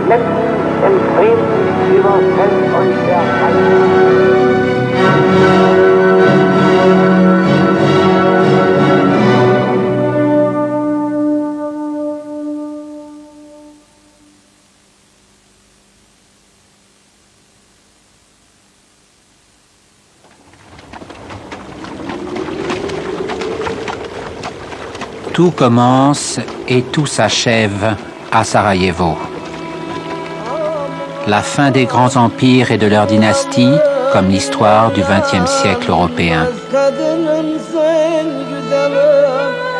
kämpfen im Frieden über Feld und Tout commence et tout s'achève à Sarajevo. La fin des grands empires et de leurs dynasties, comme l'histoire du XXe siècle européen.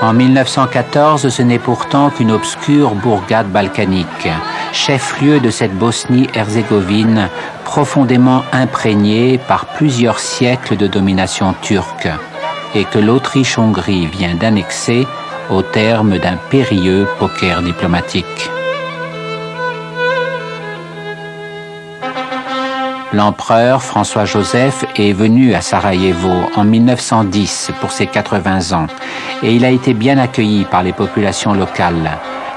En 1914, ce n'est pourtant qu'une obscure bourgade balkanique, chef-lieu de cette Bosnie-Herzégovine profondément imprégnée par plusieurs siècles de domination turque et que l'Autriche-Hongrie vient d'annexer au terme d'un périlleux poker diplomatique. L'empereur François-Joseph est venu à Sarajevo en 1910 pour ses 80 ans et il a été bien accueilli par les populations locales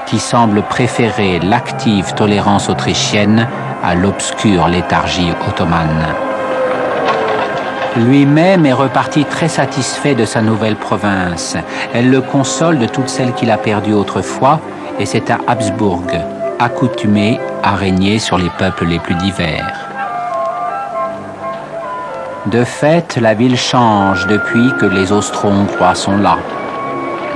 qui semblent préférer l'active tolérance autrichienne à l'obscure léthargie ottomane. Lui-même est reparti très satisfait de sa nouvelle province. Elle le console de toutes celles qu'il a perdues autrefois et c'est à Habsbourg, accoutumé à régner sur les peuples les plus divers. De fait, la ville change depuis que les Austro-Hongrois sont là.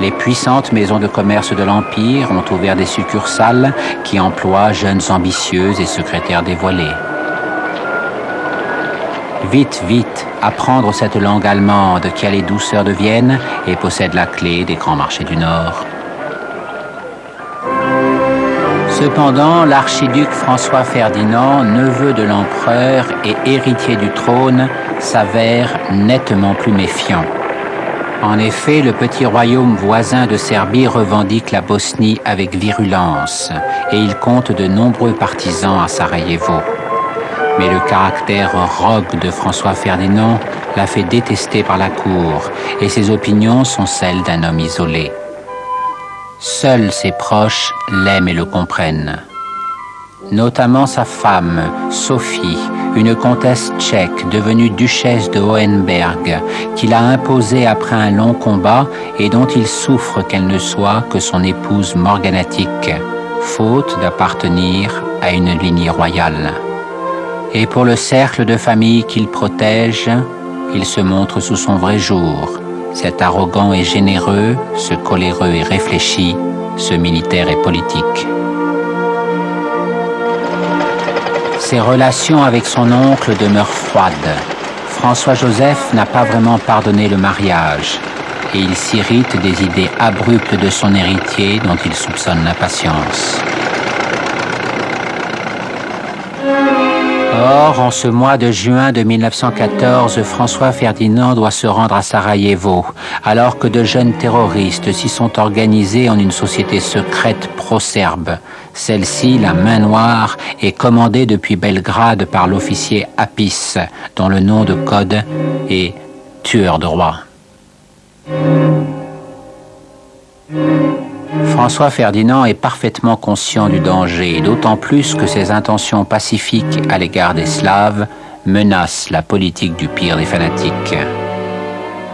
Les puissantes maisons de commerce de l'Empire ont ouvert des succursales qui emploient jeunes ambitieuses et secrétaires dévoilés. Vite, vite, apprendre cette langue allemande qui a les douceurs de Vienne et possède la clé des grands marchés du Nord. Cependant, l'archiduc François Ferdinand, neveu de l'empereur et héritier du trône, s'avère nettement plus méfiant. En effet, le petit royaume voisin de Serbie revendique la Bosnie avec virulence et il compte de nombreux partisans à Sarajevo. Mais le caractère rogue de François Ferdinand l'a fait détester par la cour et ses opinions sont celles d'un homme isolé. Seuls ses proches l'aiment et le comprennent. Notamment sa femme, Sophie, une comtesse tchèque devenue duchesse de Hohenberg, qu'il a imposée après un long combat et dont il souffre qu'elle ne soit que son épouse morganatique, faute d'appartenir à une lignée royale. Et pour le cercle de famille qu'il protège, il se montre sous son vrai jour, cet arrogant et généreux, ce coléreux et réfléchi, ce militaire et politique. Ses relations avec son oncle demeurent froides. François-Joseph n'a pas vraiment pardonné le mariage et il s'irrite des idées abruptes de son héritier dont il soupçonne l'impatience. Or, en ce mois de juin de 1914, François Ferdinand doit se rendre à Sarajevo, alors que de jeunes terroristes s'y sont organisés en une société secrète pro-serbe. Celle-ci, la Main Noire, est commandée depuis Belgrade par l'officier Apis, dont le nom de code est « tueur de roi ». François Ferdinand est parfaitement conscient du danger, d'autant plus que ses intentions pacifiques à l'égard des Slaves menacent la politique du pire des fanatiques.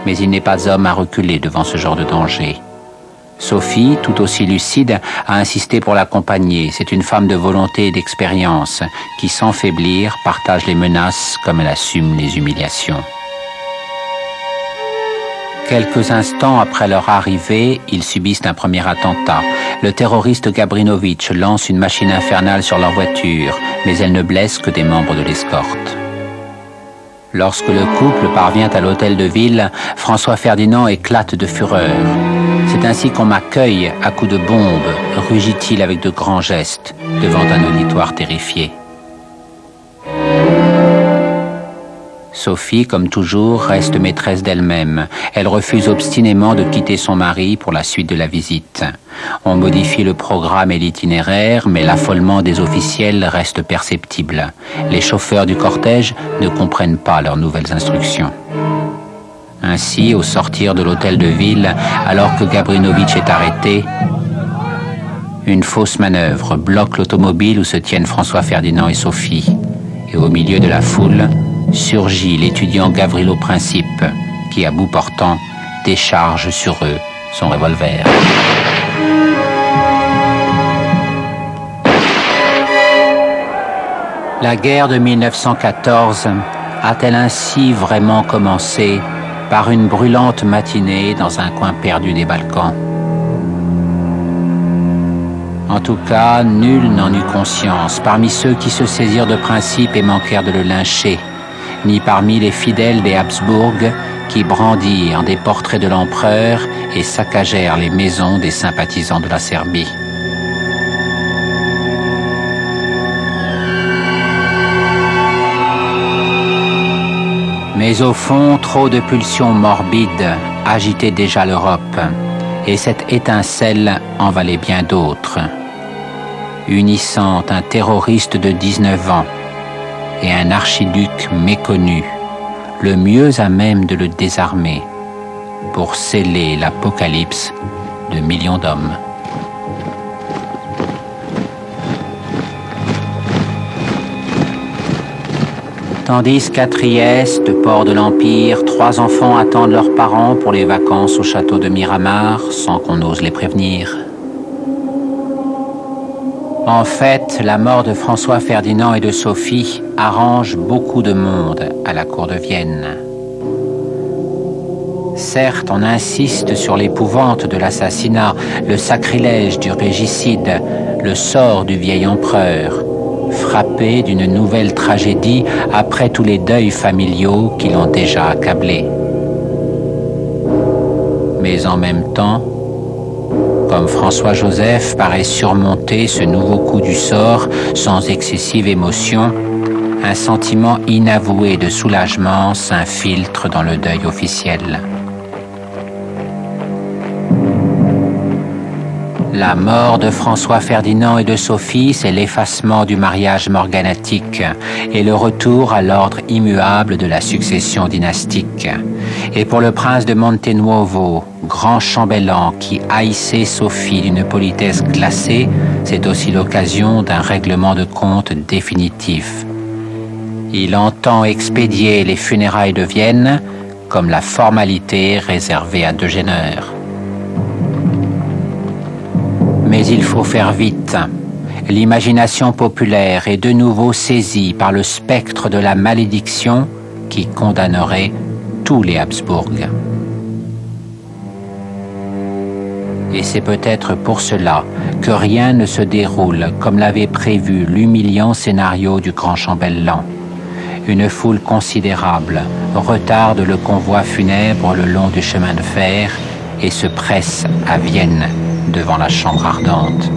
Mais il n'est pas homme à reculer devant ce genre de danger. Sophie, tout aussi lucide, a insisté pour l'accompagner. C'est une femme de volonté et d'expérience qui, sans faiblir, partage les menaces comme elle assume les humiliations. Quelques instants après leur arrivée, ils subissent un premier attentat. Le terroriste Gabrinovic lance une machine infernale sur leur voiture, mais elle ne blesse que des membres de l'escorte. Lorsque le couple parvient à l'hôtel de ville, François Ferdinand éclate de fureur. C'est ainsi qu'on m'accueille à coups de bombe, rugit-il avec de grands gestes, devant un auditoire terrifié. Sophie, comme toujours, reste maîtresse d'elle-même. Elle refuse obstinément de quitter son mari pour la suite de la visite. On modifie le programme et l'itinéraire, mais l'affolement des officiels reste perceptible. Les chauffeurs du cortège ne comprennent pas leurs nouvelles instructions. Ainsi, au sortir de l'hôtel de ville, alors que Gabrinovic est arrêté, Une fausse manœuvre bloque l'automobile où se tiennent François Ferdinand et Sophie. Et au milieu de la foule, surgit l'étudiant Gavrilo Principe, qui, à bout portant, décharge sur eux son revolver. La guerre de 1914 a-t-elle ainsi vraiment commencé par une brûlante matinée dans un coin perdu des Balkans? En tout cas, nul n'en eut conscience parmi ceux qui se saisirent de Principe et manquèrent de le lyncher, ni parmi les fidèles des Habsbourg qui brandirent des portraits de l'empereur et saccagèrent les maisons des sympathisants de la Serbie. Mais au fond, trop de pulsions morbides agitaient déjà l'Europe, et cette étincelle en valait bien d'autres, unissant un terroriste de 19 ans et un archiduc méconnu, le mieux à même de le désarmer, pour sceller l'apocalypse de millions d'hommes. Tandis qu'à Trieste, port de l'Empire, 3 enfants attendent leurs parents pour les vacances au château de Miramar, sans qu'on ose les prévenir. En fait, la mort de François Ferdinand et de Sophie arrange beaucoup de monde à la cour de Vienne. Certes, on insiste sur l'épouvante de l'assassinat, le sacrilège du régicide, le sort du vieil empereur, frappé d'une nouvelle tragédie après tous les deuils familiaux qui l'ont déjà accablé. Mais en même temps, comme François-Joseph paraît surmonter ce nouveau coup du sort sans excessive émotion, un sentiment inavoué de soulagement s'infiltre dans le deuil officiel. La mort de François Ferdinand et de Sophie, c'est l'effacement du mariage morganatique et le retour à l'ordre immuable de la succession dynastique. Et pour le prince de Montenuovo, grand chambellan qui haïssait Sophie d'une politesse glacée, c'est aussi l'occasion d'un règlement de compte définitif. Il entend expédier les funérailles de Vienne comme la formalité réservée à Degénère. Mais il faut faire vite. L'imagination populaire est de nouveau saisie par le spectre de la malédiction qui condamnerait tous les Habsbourg. Et c'est peut-être pour cela que rien ne se déroule comme l'avait prévu l'humiliant scénario du grand chambellan. Une foule considérable retarde le convoi funèbre le long du chemin de fer et se presse à Vienne devant la chambre ardente.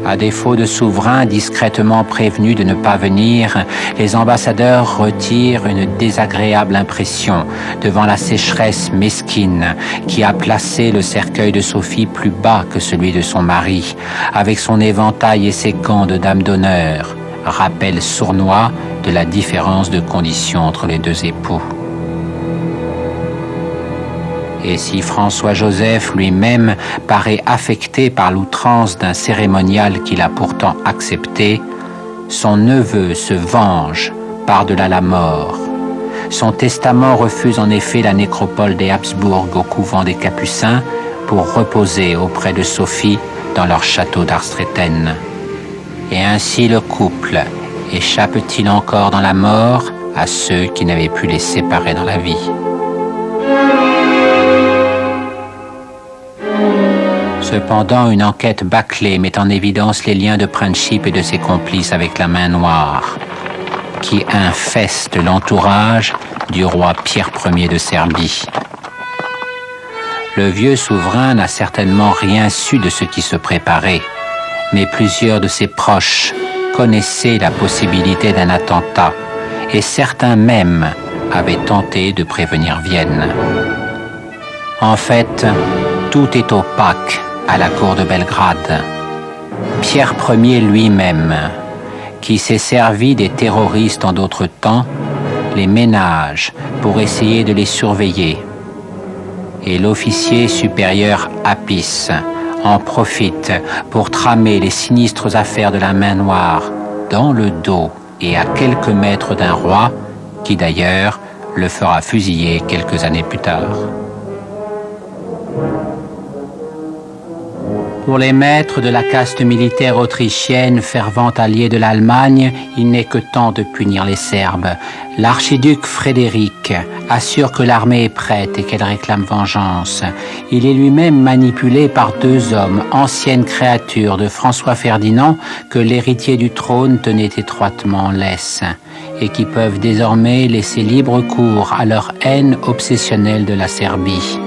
À défaut de souverains discrètement prévenus de ne pas venir, les ambassadeurs retirent une désagréable impression devant la sécheresse mesquine qui a placé le cercueil de Sophie plus bas que celui de son mari, avec son éventail et ses gants de dame d'honneur, rappel sournois de la différence de conditions entre les deux époux. Et si François-Joseph lui-même paraît affecté par l'outrance d'un cérémonial qu'il a pourtant accepté, son neveu se venge par-delà la mort. Son testament refuse en effet la nécropole des Habsbourg au couvent des Capucins pour reposer auprès de Sophie dans leur château d'Arstretten. Et ainsi le couple échappe-t-il encore dans la mort à ceux qui n'avaient pu les séparer dans la vie. Cependant, une enquête bâclée met en évidence les liens de Principe et de ses complices avec la main noire, qui infeste l'entourage du roi Pierre Ier de Serbie. Le vieux souverain n'a certainement rien su de ce qui se préparait, mais plusieurs de ses proches connaissaient la possibilité d'un attentat, et certains même avaient tenté de prévenir Vienne. En fait, tout est opaque à la cour de Belgrade. Pierre Ier lui-même, qui s'est servi des terroristes en d'autres temps, les ménage pour essayer de les surveiller. et l'officier supérieur Apis en profitent pour tramer les sinistres affaires de la main noire dans le dos et à quelques mètres d'un roi qui d'ailleurs le fera fusiller quelques années plus tard. Pour les maîtres de la caste militaire autrichienne, fervent allié de l'Allemagne, il n'est que temps de punir les Serbes. L'archiduc Frédéric assure que l'armée est prête et qu'elle réclame vengeance. Il est lui-même manipulé par deux hommes, anciennes créatures de François Ferdinand, que l'héritier du trône tenait étroitement en laisse, et qui peuvent désormais laisser libre cours à leur haine obsessionnelle de la Serbie.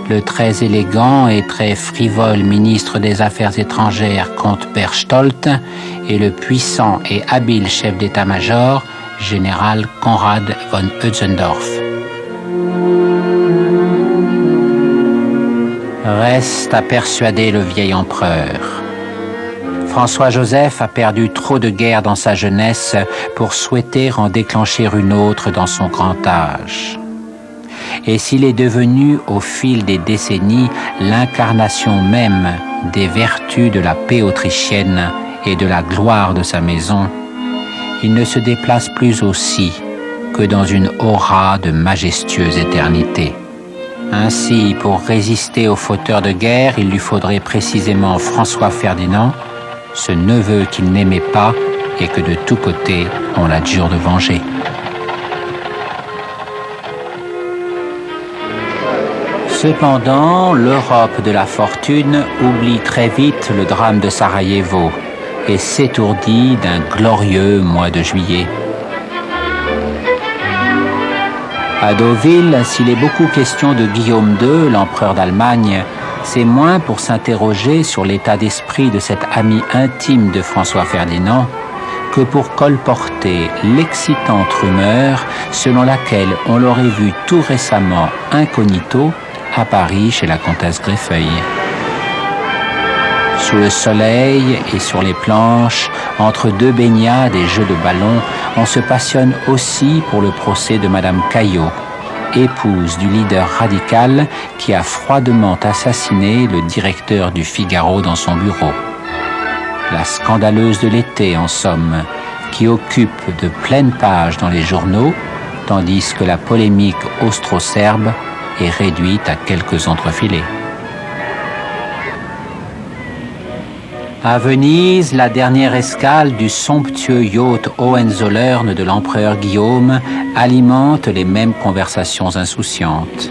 Le très élégant et très frivole ministre des Affaires étrangères, comte Berchtold, et le puissant et habile chef d'état-major, général Konrad von Hötzendorf. Reste à persuader le vieil empereur. François-Joseph a perdu trop de guerres dans sa jeunesse pour souhaiter en déclencher une autre dans son grand âge. Et s'il est devenu, au fil des décennies, l'incarnation même des vertus de la paix autrichienne et de la gloire de sa maison, il ne se déplace plus aussi que dans une aura de majestueuse éternité. Ainsi, pour résister aux fauteurs de guerre, il lui faudrait précisément François Ferdinand, ce neveu qu'il n'aimait pas et que de tous côtés on l'adjure de venger. Cependant, l'Europe de la fortune oublie très vite le drame de Sarajevo et s'étourdit d'un glorieux mois de juillet. À Deauville, s'il est beaucoup question de Guillaume II, l'empereur d'Allemagne, c'est moins pour s'interroger sur l'état d'esprit de cet ami intime de François Ferdinand que pour colporter l'excitante rumeur selon laquelle on l'aurait vu tout récemment incognito à Paris chez la comtesse Greffeuil. Sous le soleil et sur les planches, entre deux baignades et jeux de ballon, on se passionne aussi pour le procès de Madame Caillot, épouse du leader radical qui a froidement assassiné le directeur du Figaro dans son bureau. La scandaleuse de l'été, en somme, qui occupe de pleines pages dans les journaux, tandis que la polémique austro-serbe est réduite à quelques entrefilets. À Venise, la dernière escale du somptueux yacht Hohenzollern de l'empereur Guillaume alimente les mêmes conversations insouciantes.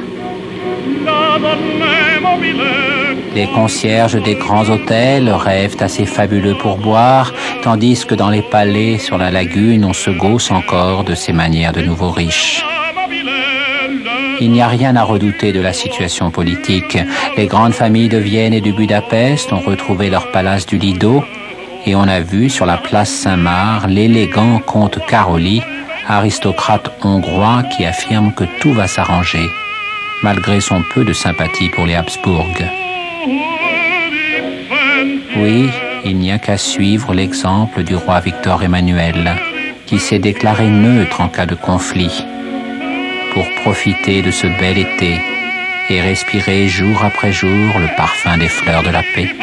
Les concierges des grands hôtels rêvent à ces fabuleux pourboires, tandis que dans les palais sur la lagune, on se gausse encore de ces manières de nouveaux riches. Il n'y a rien à redouter de la situation politique. Les grandes familles de Vienne et de Budapest ont retrouvé leur palace du Lido et on a vu sur la place Saint-Marc l'élégant comte Károly, aristocrate hongrois qui affirme que tout va s'arranger, malgré son peu de sympathie pour les Habsbourg. Oui, il n'y a qu'à suivre l'exemple du roi Victor Emmanuel, qui s'est déclaré neutre en cas de conflit, pour profiter de ce bel été et respirer jour après jour le parfum des fleurs de la paix.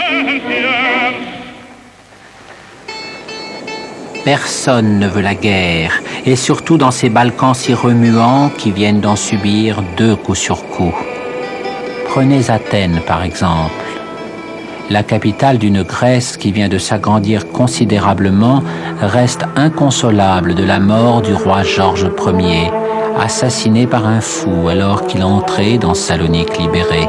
Personne ne veut la guerre, et surtout dans ces Balkans si remuants qui viennent d'en subir deux coups sur coup. Prenez Athènes par exemple. La capitale d'une Grèce qui vient de s'agrandir considérablement reste inconsolable de la mort du roi Georges Ier, assassiné par un fou alors qu'il entrait dans Salonique libérée.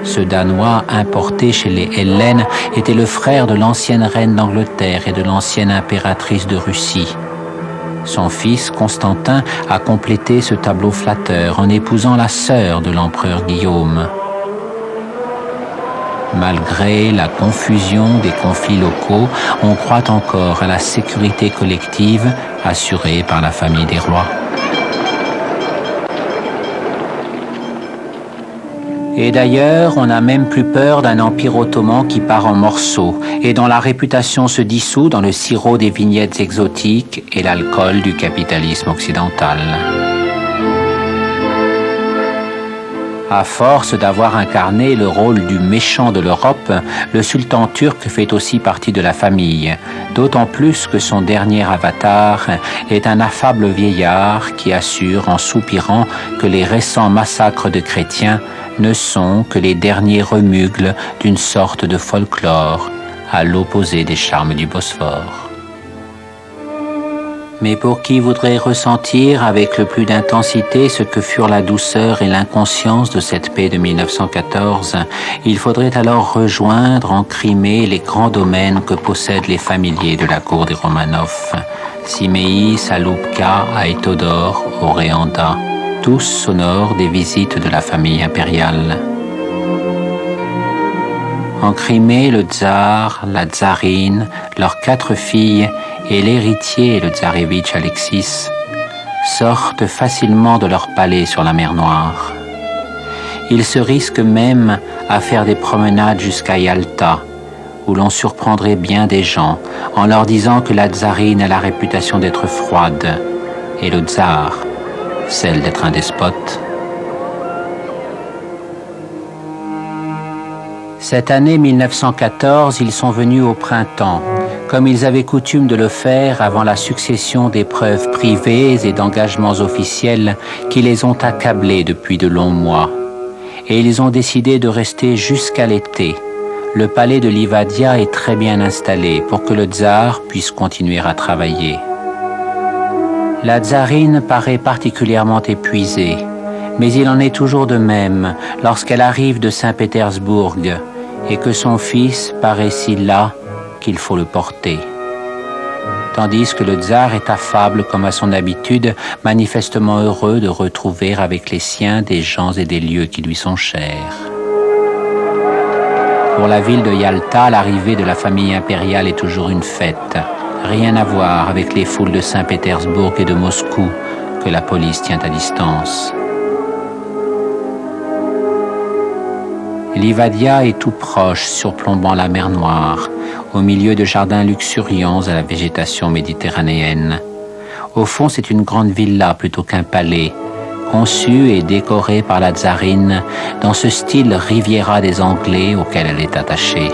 Ce Danois importé chez les Hellènes était le frère de l'ancienne reine d'Angleterre et de l'ancienne impératrice de Russie. Son fils, Constantin, a complété ce tableau flatteur en épousant la sœur de l'empereur Guillaume. Malgré la confusion des conflits locaux, on croit encore à la sécurité collective assurée par la famille des rois. Et d'ailleurs, on n'a même plus peur d'un empire ottoman qui part en morceaux et dont la réputation se dissout dans le sirop des vignettes exotiques et l'alcool du capitalisme occidental. À force d'avoir incarné le rôle du méchant de l'Europe, le sultan turc fait aussi partie de la famille, d'autant plus que son dernier avatar est un affable vieillard qui assure en soupirant que les récents massacres de chrétiens ne sont que les derniers remugles d'une sorte de folklore, à l'opposé des charmes du Bosphore. Mais pour qui voudrait ressentir avec le plus d'intensité ce que furent la douceur et l'inconscience de cette paix de 1914, il faudrait alors rejoindre en Crimée les grands domaines que possèdent les familiers de la cour des Romanov, Simeï, Saloupka, Aïtodor, Oréanda, tous sonores des visites de la famille impériale. En Crimée, le tsar, la tsarine, leurs 4 filles et l'héritier, le tsarevitch Alexis, sortent facilement de leur palais sur la mer Noire. Ils se risquent même à faire des promenades jusqu'à Yalta, où l'on surprendrait bien des gens en leur disant que la tsarine a la réputation d'être froide et le tsar, celle d'être un despote. Cette année 1914, ils sont venus au printemps, comme ils avaient coutume de le faire avant la succession d'épreuves privées et d'engagements officiels qui les ont accablés depuis de longs mois. Et ils ont décidé de rester jusqu'à l'été. Le palais de Livadia est très bien installé pour que le tsar puisse continuer à travailler. La tsarine paraît particulièrement épuisée, mais il en est toujours de même lorsqu'elle arrive de Saint-Pétersbourg et que son fils paraît si las qu'il faut le porter. Tandis que le tsar est affable comme à son habitude, manifestement heureux de retrouver avec les siens des gens et des lieux qui lui sont chers. Pour la ville de Yalta, l'arrivée de la famille impériale est toujours une fête. Rien à voir avec les foules de Saint-Pétersbourg et de Moscou que la police tient à distance. Livadia est tout proche, surplombant la mer Noire, au milieu de jardins luxuriants à la végétation méditerranéenne. Au fond, c'est une grande villa plutôt qu'un palais, conçue et décorée par la tsarine dans ce style Riviera des Anglais auquel elle est attachée.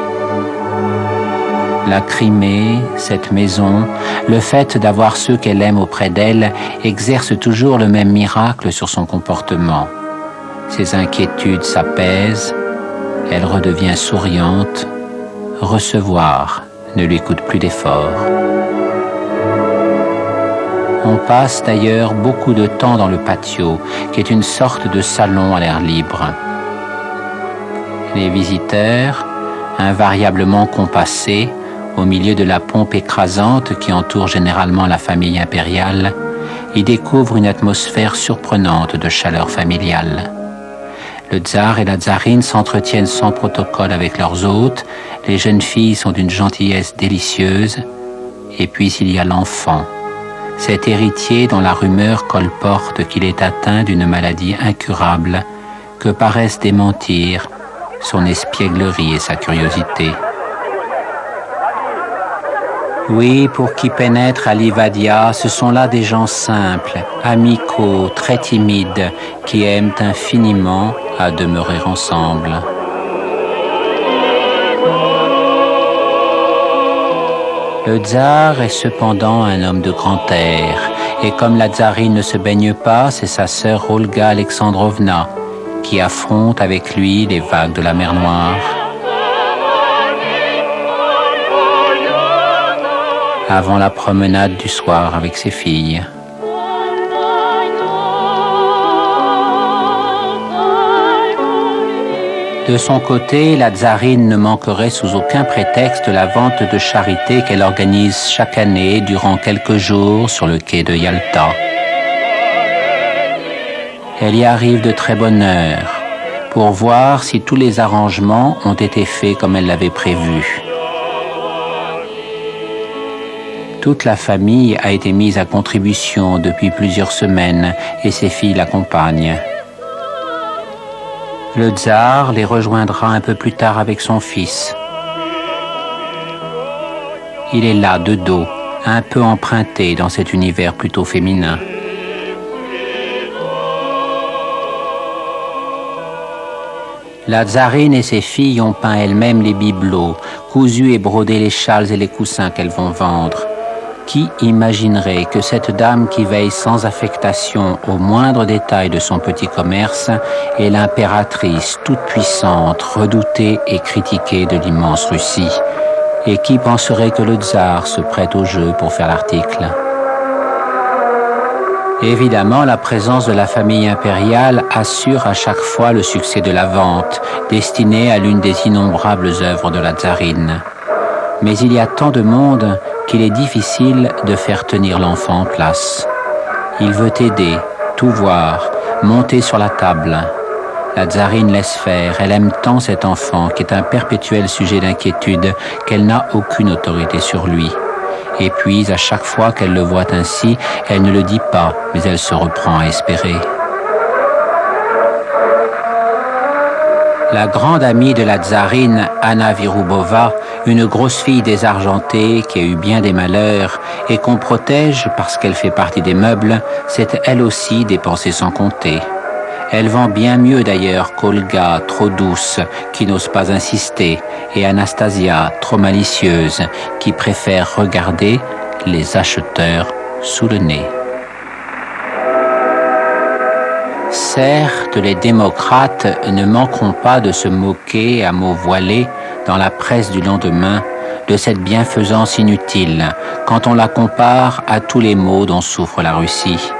La Crimée, cette maison, le fait d'avoir ceux qu'elle aime auprès d'elle exerce toujours le même miracle sur son comportement. Ses inquiétudes s'apaisent, elle redevient souriante, recevoir ne lui coûte plus d'efforts. On passe d'ailleurs beaucoup de temps dans le patio, qui est une sorte de salon à l'air libre. Les visiteurs, invariablement compassés, au milieu de la pompe écrasante qui entoure généralement la famille impériale, y découvrent une atmosphère surprenante de chaleur familiale. Le tsar et la tsarine s'entretiennent sans protocole avec leurs hôtes, les jeunes filles sont d'une gentillesse délicieuse, et puis il y a l'enfant, cet héritier dont la rumeur colporte qu'il est atteint d'une maladie incurable que paraissent démentir son espièglerie et sa curiosité. Oui, pour qui pénètre à Livadia, ce sont là des gens simples, amicaux, très timides, qui aiment infiniment à demeurer ensemble. Le tsar est cependant un homme de grand air, et comme la tsarine ne se baigne pas, c'est sa sœur Olga Alexandrovna qui affronte avec lui les vagues de la mer Noire. Avant la promenade du soir avec ses filles. De son côté, la tsarine ne manquerait sous aucun prétexte la vente de charité qu'elle organise chaque année durant quelques jours sur le quai de Yalta. Elle y arrive de très bonne heure pour voir si tous les arrangements ont été faits comme elle l'avait prévu. Toute la famille a été mise à contribution depuis plusieurs semaines et ses filles l'accompagnent. Le tsar les rejoindra un peu plus tard avec son fils. Il est là, de dos, un peu emprunté dans cet univers plutôt féminin. La tsarine et ses filles ont peint elles-mêmes les bibelots, cousu et brodé les châles et les coussins qu'elles vont vendre. Qui imaginerait que cette dame qui veille sans affectation au moindre détail de son petit commerce est l'impératrice toute puissante, redoutée et critiquée de l'immense Russie? Et qui penserait que le tsar se prête au jeu pour faire l'article? Évidemment, la présence de la famille impériale assure à chaque fois le succès de la vente, destinée à l'une des innombrables œuvres de la tsarine. Mais il y a tant de monde qu'il est difficile de faire tenir l'enfant en place. Il veut aider, tout voir, monter sur la table. La tsarine laisse faire, elle aime tant cet enfant qui est un perpétuel sujet d'inquiétude qu'elle n'a aucune autorité sur lui. Et puis, à chaque fois qu'elle le voit ainsi, elle ne le dit pas, mais elle se reprend à espérer. La grande amie de la tsarine, Anna Virubova, une grosse fille désargentée qui a eu bien des malheurs et qu'on protège parce qu'elle fait partie des meubles, s'est elle aussi dépensée sans compter. Elle vend bien mieux d'ailleurs qu'Olga, trop douce, qui n'ose pas insister, et Anastasia, trop malicieuse, qui préfère regarder les acheteurs sous le nez. Certes, les démocrates ne manqueront pas de se moquer à mots voilés dans la presse du lendemain de cette bienfaisance inutile quand on la compare à tous les maux dont souffre la Russie.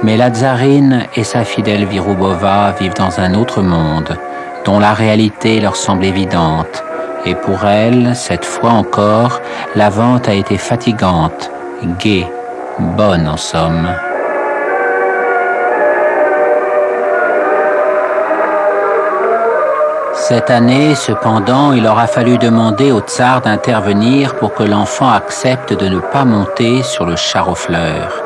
Mais la tsarine et sa fidèle Virubova vivent dans un autre monde, dont la réalité leur semble évidente. Et pour elles, cette fois encore, la vente a été fatigante, gaie, bonne en somme. Cette année, cependant, il aura fallu demander au tsar d'intervenir pour que l'enfant accepte de ne pas monter sur le char aux fleurs.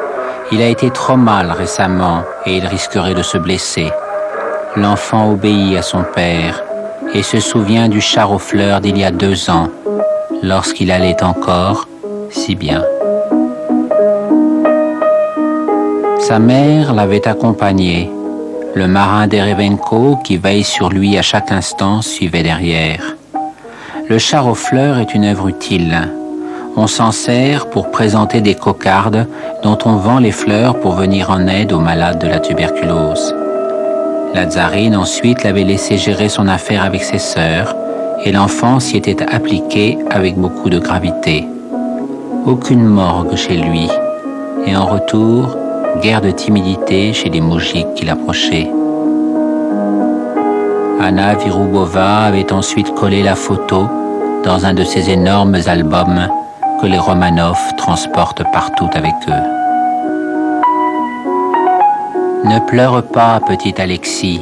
Il a été trop mal récemment et il risquerait de se blesser. L'enfant obéit à son père et se souvient du char aux fleurs d'il y a 2 ans, lorsqu'il allait encore si bien. Sa mère l'avait accompagné. Le marin d'Erevenko, qui veille sur lui à chaque instant, suivait derrière. Le char aux fleurs est une œuvre utile. On s'en sert pour présenter des cocardes dont on vend les fleurs pour venir en aide aux malades de la tuberculose. La tsarine ensuite l'avait laissé gérer son affaire avec ses sœurs et l'enfant s'y était appliqué avec beaucoup de gravité. Aucune morgue chez lui et en retour, guère de timidité chez les moujiks qui l'approchaient. Anna Virubova avait ensuite collé la photo dans un de ces énormes albums que les Romanov transportent partout avec eux. Ne pleure pas, petit Alexis.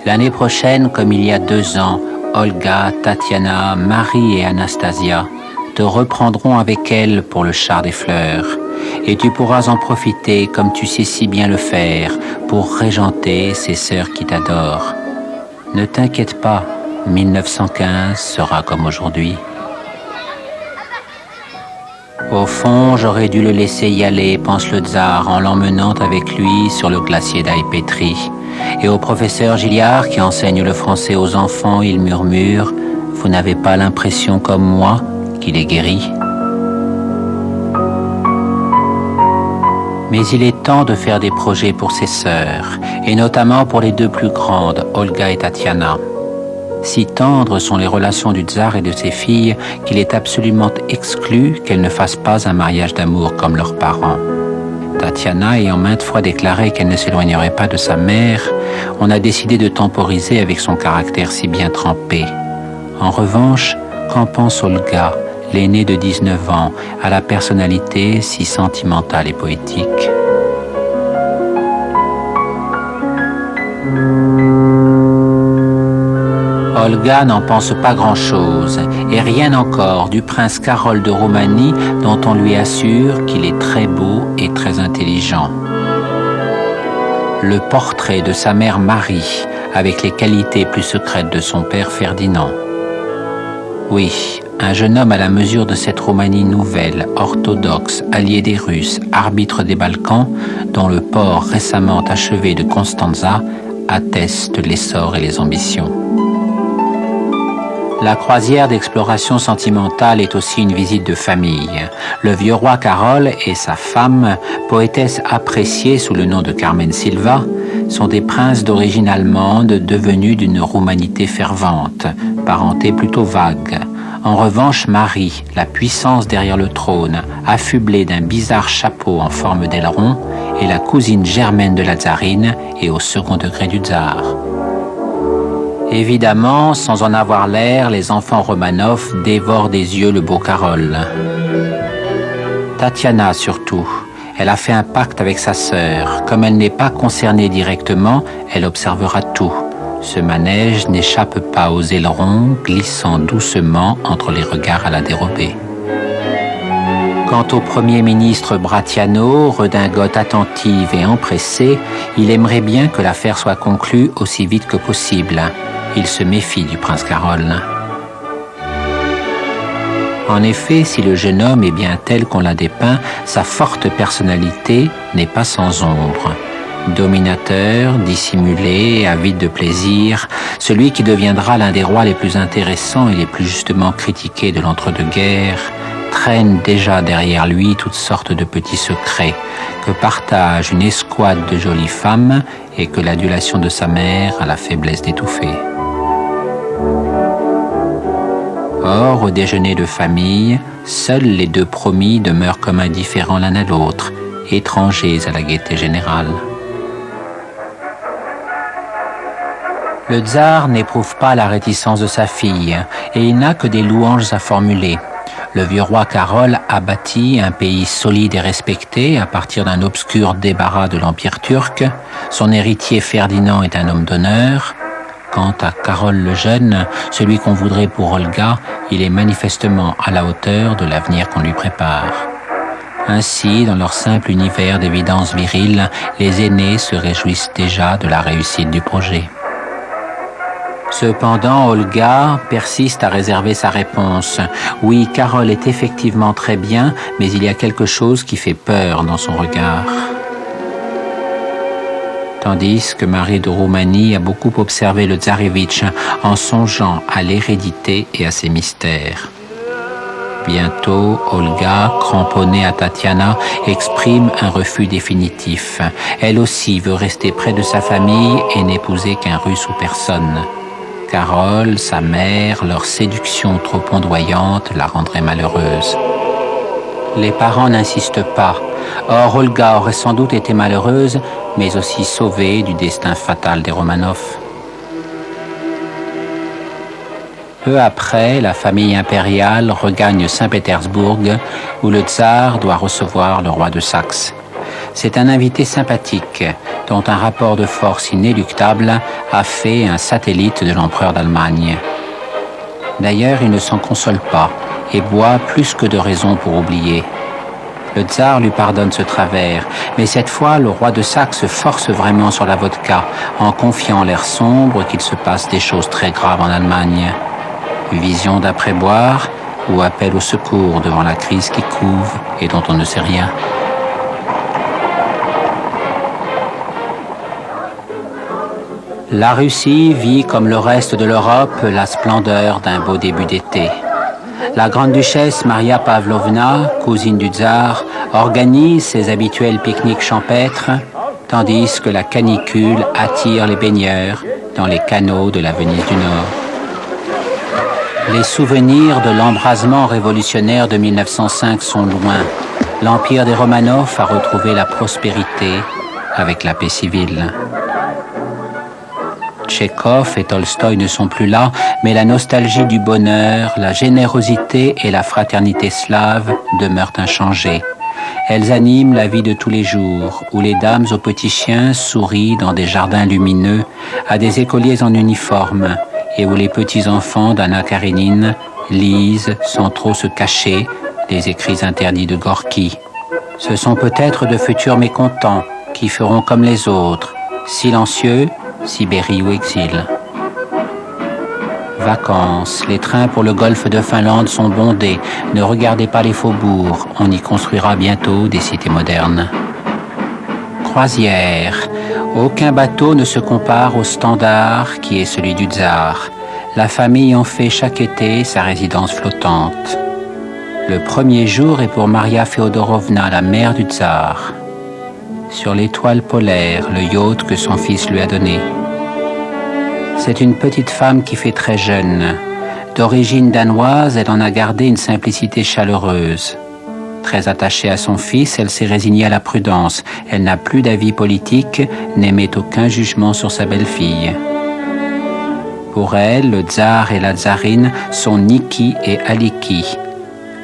L'année prochaine, comme il y a 2 ans, Olga, Tatiana, Marie et Anastasia te reprendront avec elles pour le char des fleurs. Et tu pourras en profiter comme tu sais si bien le faire pour régenter ces sœurs qui t'adorent. Ne t'inquiète pas, 1915 sera comme aujourd'hui. Au fond, j'aurais dû le laisser y aller, pense le tsar, en l'emmenant avec lui sur le glacier d'Aï-Pétri. Et au professeur Gilliard, qui enseigne le français aux enfants, il murmure « Vous n'avez pas l'impression comme moi qu'il est guéri ?» Mais il est temps de faire des projets pour ses sœurs, et notamment pour les 2 plus grandes, Olga et Tatiana. Si tendres sont les relations du tsar et de ses filles qu'il est absolument exclu qu'elles ne fassent pas un mariage d'amour comme leurs parents. Tatiana ayant maintes fois déclaré qu'elle ne s'éloignerait pas de sa mère, on a décidé de temporiser avec son caractère si bien trempé. En revanche, qu'en pense Olga, l'aînée de 19 ans, à la personnalité si sentimentale et poétique? Olga n'en pense pas grand-chose, et rien encore du prince Carol de Roumanie dont on lui assure qu'il est très beau et très intelligent. Le portrait de sa mère Marie, avec les qualités plus secrètes de son père Ferdinand. Oui, un jeune homme à la mesure de cette Roumanie nouvelle, orthodoxe, allié des Russes, arbitre des Balkans, dont le port récemment achevé de Constanța atteste l'essor et les ambitions. La croisière d'exploration sentimentale est aussi une visite de famille. Le vieux roi Carol et sa femme, poétesse appréciée sous le nom de Carmen Silva, sont des princes d'origine allemande devenus d'une roumanité fervente, parenté plutôt vague. En revanche, Marie, la puissance derrière le trône, affublée d'un bizarre chapeau en forme d'aileron, est la cousine germaine de la tsarine et au second degré du tsar. Évidemment, sans en avoir l'air, les enfants Romanov dévorent des yeux le beau Carol. Tatiana surtout. Elle a fait un pacte avec sa sœur. Comme elle n'est pas concernée directement, elle observera tout. Ce manège n'échappe pas aux ailerons, glissant doucement entre les regards à la dérobée. Quant au Premier ministre Bratiano, redingote attentive et empressée, il aimerait bien que l'affaire soit conclue aussi vite que possible. Il se méfie du prince Carol. En effet, si le jeune homme est bien tel qu'on l'a dépeint, sa forte personnalité n'est pas sans ombre. Dominateur, dissimulé, avide de plaisir, celui qui deviendra l'un des rois les plus intéressants et les plus justement critiqués de l'entre-deux-guerres, traîne déjà derrière lui toutes sortes de petits secrets que partage une escouade de jolies femmes et que l'adulation de sa mère a la faiblesse d'étouffer. Or, au déjeuner de famille, seuls les deux promis demeurent comme indifférents l'un à l'autre, étrangers à la gaieté générale. Le tsar n'éprouve pas la réticence de sa fille, et il n'a que des louanges à formuler. Le vieux roi Carol a bâti un pays solide et respecté à partir d'un obscur débarras de l'Empire turc. Son héritier Ferdinand est un homme d'honneur. Quant à Carol le jeune, celui qu'on voudrait pour Olga, il est manifestement à la hauteur de l'avenir qu'on lui prépare. Ainsi, dans leur simple univers d'évidence virile, les aînés se réjouissent déjà de la réussite du projet. Cependant, Olga persiste à réserver sa réponse. Oui, Carol est effectivement très bien, mais il y a quelque chose qui fait peur dans son regard. Tandis que Marie de Roumanie a beaucoup observé le tsarevitch en songeant à l'hérédité et à ses mystères. Bientôt, Olga, cramponnée à Tatiana, exprime un refus définitif. Elle aussi veut rester près de sa famille et n'épouser qu'un Russe ou personne. Carol, sa mère, leur séduction trop ondoyante la rendrait malheureuse. Les parents n'insistent pas. Or, Olga aurait sans doute été malheureuse, mais aussi sauvée du destin fatal des Romanov. Peu après, la famille impériale regagne Saint-Pétersbourg, où le tsar doit recevoir le roi de Saxe. C'est un invité sympathique, dont un rapport de force inéluctable a fait un satellite de l'empereur d'Allemagne. D'ailleurs, il ne s'en console pas et boit plus que de raison pour oublier. Le tsar lui pardonne ce travers, mais cette fois, le roi de Saxe force vraiment sur la vodka, en confiant l'air sombre qu'il se passe des choses très graves en Allemagne. Vision d'après-boire ou appel au secours devant la crise qui couve et dont on ne sait rien. La Russie vit, comme le reste de l'Europe, la splendeur d'un beau début d'été. La grande-duchesse Maria Pavlovna, cousine du tsar, organise ses habituels pique-niques champêtres, tandis que la canicule attire les baigneurs dans les canaux de la Venise du Nord. Les souvenirs de l'embrasement révolutionnaire de 1905 sont loin. L'empire des Romanov a retrouvé la prospérité avec la paix civile. Tchekhov et Tolstoï ne sont plus là, mais la nostalgie du bonheur, la générosité et la fraternité slave demeurent inchangées. Elles animent la vie de tous les jours, où les dames aux petits chiens sourient dans des jardins lumineux à des écoliers en uniforme, et où les petits-enfants d'Anna Karénine lisent, sans trop se cacher, les écrits interdits de Gorky. Ce sont peut-être de futurs mécontents qui feront comme les autres, silencieux, Sibérie ou exil. Vacances, les trains pour le golfe de Finlande sont bondés. Ne regardez pas les faubourgs, on y construira bientôt des cités modernes. Croisière, aucun bateau ne se compare au standard qui est celui du tsar. La famille en fait chaque été sa résidence flottante. Le premier jour est pour Maria Féodorovna, la mère du tsar. Sur l'étoile polaire, le yacht que son fils lui a donné. C'est une petite femme qui fait très jeune. D'origine danoise, elle en a gardé une simplicité chaleureuse. Très attachée à son fils, elle s'est résignée à la prudence. Elle n'a plus d'avis politique, n'émet aucun jugement sur sa belle-fille. Pour elle, le tsar et la tsarine sont Niki et Aliki.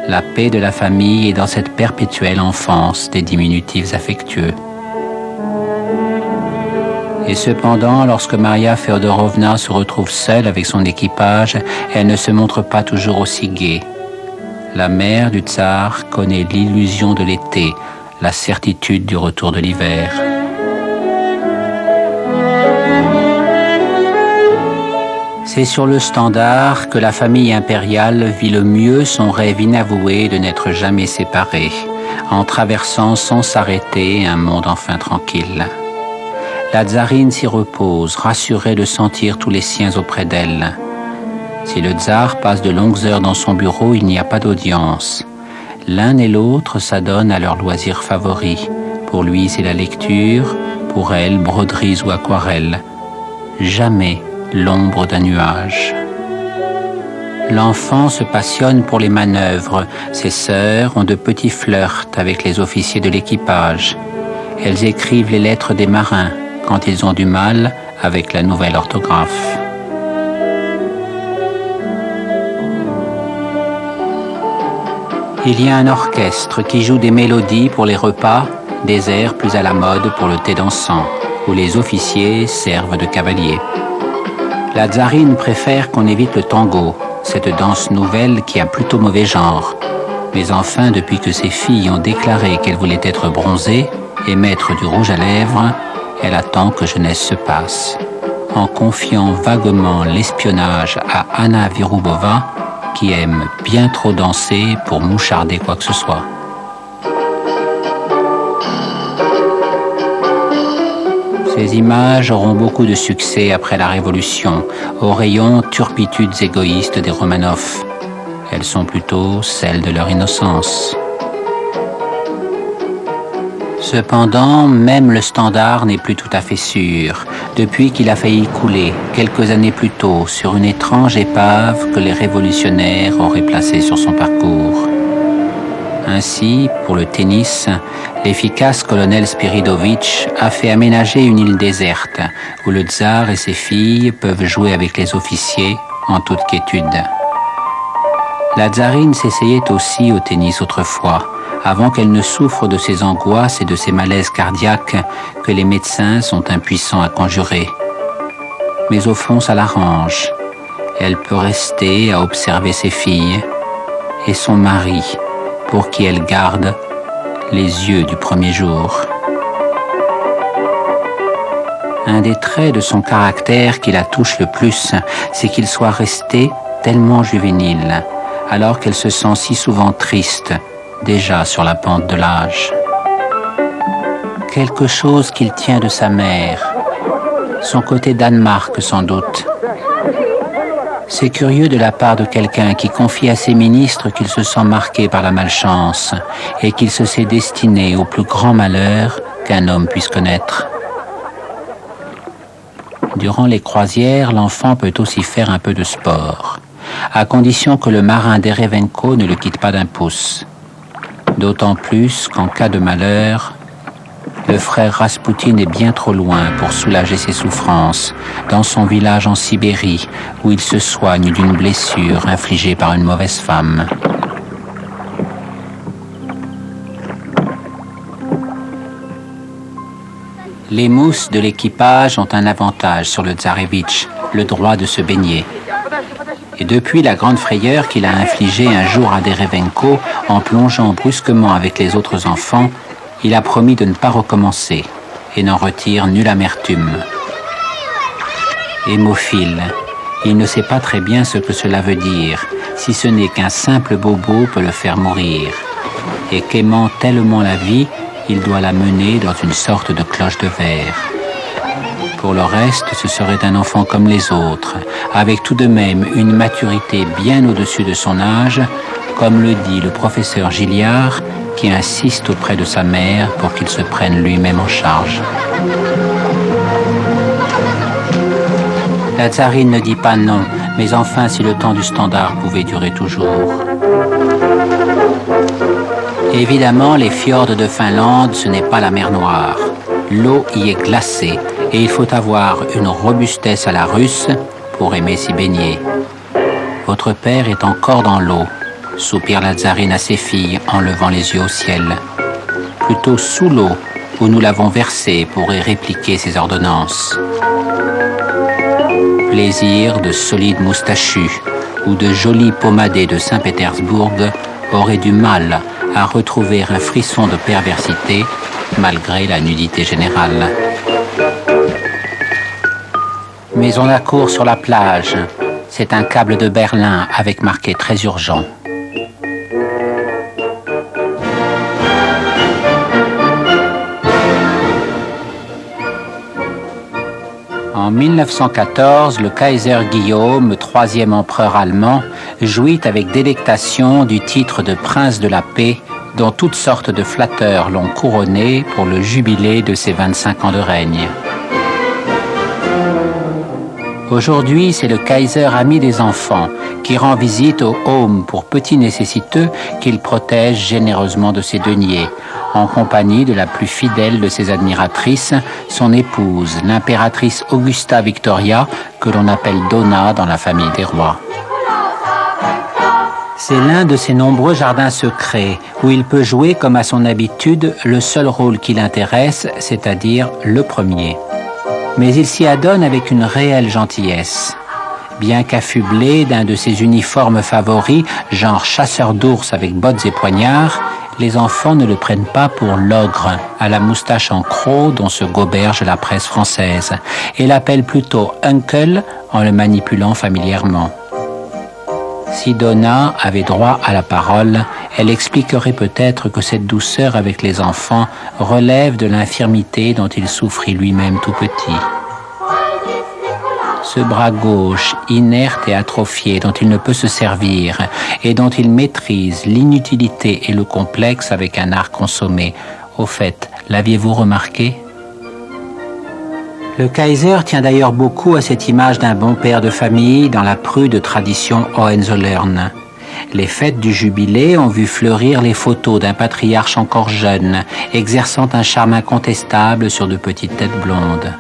La paix de la famille est dans cette perpétuelle enfance des diminutifs affectueux. Et cependant, lorsque Maria Féodorovna se retrouve seule avec son équipage, elle ne se montre pas toujours aussi gaie. La mère du tsar connaît l'illusion de l'été, la certitude du retour de l'hiver. C'est sur le Standard que la famille impériale vit le mieux son rêve inavoué de n'être jamais séparée, en traversant sans s'arrêter un monde enfin tranquille. La tsarine s'y repose, rassurée de sentir tous les siens auprès d'elle. Si le tsar passe de longues heures dans son bureau, il n'y a pas d'audience. L'un et l'autre s'adonnent à leurs loisirs favoris. Pour lui, c'est la lecture, pour elle, broderies ou aquarelles. Jamais l'ombre d'un nuage. L'enfant se passionne pour les manœuvres. Ses sœurs ont de petits flirts avec les officiers de l'équipage. Elles écrivent les lettres des marins quand ils ont du mal avec la nouvelle orthographe. Il y a un orchestre qui joue des mélodies pour les repas, des airs plus à la mode pour le thé dansant, où les officiers servent de cavaliers. La tsarine préfère qu'on évite le tango, cette danse nouvelle qui a plutôt mauvais genre. Mais enfin, depuis que ses filles ont déclaré qu'elles voulaient être bronzées et mettre du rouge à lèvres, elle attend que jeunesse se passe, en confiant vaguement l'espionnage à Anna Virubova, qui aime bien trop danser pour moucharder quoi que ce soit. Ces images auront beaucoup de succès après la Révolution, au rayon turpitudes égoïstes des Romanov. Elles sont plutôt celles de leur innocence. Cependant, même le Standard n'est plus tout à fait sûr, depuis qu'il a failli couler, quelques années plus tôt, sur une étrange épave que les révolutionnaires auraient placée sur son parcours. Ainsi, pour le tennis, l'efficace colonel Spiridovitch a fait aménager une île déserte, où le tsar et ses filles peuvent jouer avec les officiers en toute quiétude. La tsarine s'essayait aussi au tennis autrefois, avant qu'elle ne souffre de ses angoisses et de ses malaises cardiaques que les médecins sont impuissants à conjurer. Mais au fond, ça l'arrange. Elle peut rester à observer ses filles et son mari, pour qui elle garde les yeux du premier jour. Un des traits de son caractère qui la touche le plus, c'est qu'il soit resté tellement juvénile, alors qu'elle se sent si souvent triste, déjà sur la pente de l'âge. Quelque chose qu'il tient de sa mère, son côté Danemark sans doute. C'est curieux de la part de quelqu'un qui confie à ses ministres qu'il se sent marqué par la malchance et qu'il se sait destiné au plus grand malheur qu'un homme puisse connaître. Durant les croisières, l'enfant peut aussi faire un peu de sport, à condition que le marin Derevenko ne le quitte pas d'un pouce. D'autant plus qu'en cas de malheur, le frère Raspoutine est bien trop loin pour soulager ses souffrances, dans son village en Sibérie, où il se soigne d'une blessure infligée par une mauvaise femme. Les mousses de l'équipage ont un avantage sur le tsarevitch, le droit de se baigner. Et depuis la grande frayeur qu'il a infligée un jour à Derevenko en plongeant brusquement avec les autres enfants, il a promis de ne pas recommencer et n'en retire nulle amertume. Hémophile, il ne sait pas très bien ce que cela veut dire, si ce n'est qu'un simple bobo peut le faire mourir, et qu'aimant tellement la vie, il doit la mener dans une sorte de cloche de verre. Pour le reste, ce serait un enfant comme les autres, avec tout de même une maturité bien au-dessus de son âge, comme le dit le professeur Gilliard, qui insiste auprès de sa mère pour qu'il se prenne lui-même en charge. La tsarine ne dit pas non, mais enfin si le temps du standard pouvait durer toujours. Évidemment, les fjords de Finlande, ce n'est pas la mer Noire. L'eau y est glacée et il faut avoir une robustesse à la russe pour aimer s'y baigner. Votre père est encore dans l'eau, soupire la tsarine à ses filles en levant les yeux au ciel. Plutôt sous l'eau, où nous l'avons versé pour y répliquer ses ordonnances. Plaisir de solides moustachus ou de jolis pommadés de Saint-Pétersbourg auraient du mal à retrouver un frisson de perversité malgré la nudité générale. Mais on accourt sur la plage. C'est un câble de Berlin avec marqué très urgent. En 1914, le Kaiser Guillaume, troisième empereur allemand, jouit avec délectation du titre de prince de la paix, dont toutes sortes de flatteurs l'ont couronné pour le jubilé de ses 25 ans de règne. Aujourd'hui, c'est le Kaiser ami des enfants qui rend visite aux homes pour petits nécessiteux qu'il protège généreusement de ses deniers, en compagnie de la plus fidèle de ses admiratrices, son épouse, l'impératrice Augusta Victoria, que l'on appelle Donna dans la famille des rois. C'est l'un de ses nombreux jardins secrets, où il peut jouer, comme à son habitude, le seul rôle qui l'intéresse, c'est-à-dire le premier. Mais il s'y adonne avec une réelle gentillesse. Bien qu'affublé d'un de ses uniformes favoris, genre chasseur d'ours avec bottes et poignards, les enfants ne le prennent pas pour l'ogre, à la moustache en croc dont se goberge la presse française, et l'appellent plutôt « uncle » en le manipulant familièrement. Si Donna avait droit à la parole, elle expliquerait peut-être que cette douceur avec les enfants relève de l'infirmité dont il souffrit lui-même tout petit. Ce bras gauche, inerte et atrophié, dont il ne peut se servir et dont il maîtrise l'inutilité et le complexe avec un art consommé. Au fait, l'aviez-vous remarqué ? Le Kaiser tient d'ailleurs beaucoup à cette image d'un bon père de famille dans la prude tradition Hohenzollern. Les fêtes du jubilé ont vu fleurir les photos d'un patriarche encore jeune, exerçant un charme incontestable sur de petites têtes blondes.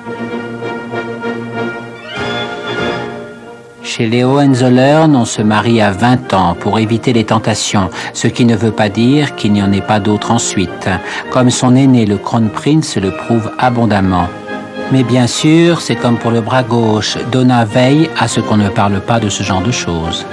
Chez les Hohenzollern, on se marie à 20 ans pour éviter les tentations, ce qui ne veut pas dire qu'il n'y en ait pas d'autres ensuite, comme son aîné le Kronprinz le prouve abondamment. Mais bien sûr, c'est comme pour le bras gauche, Donna veille à ce qu'on ne parle pas de ce genre de choses.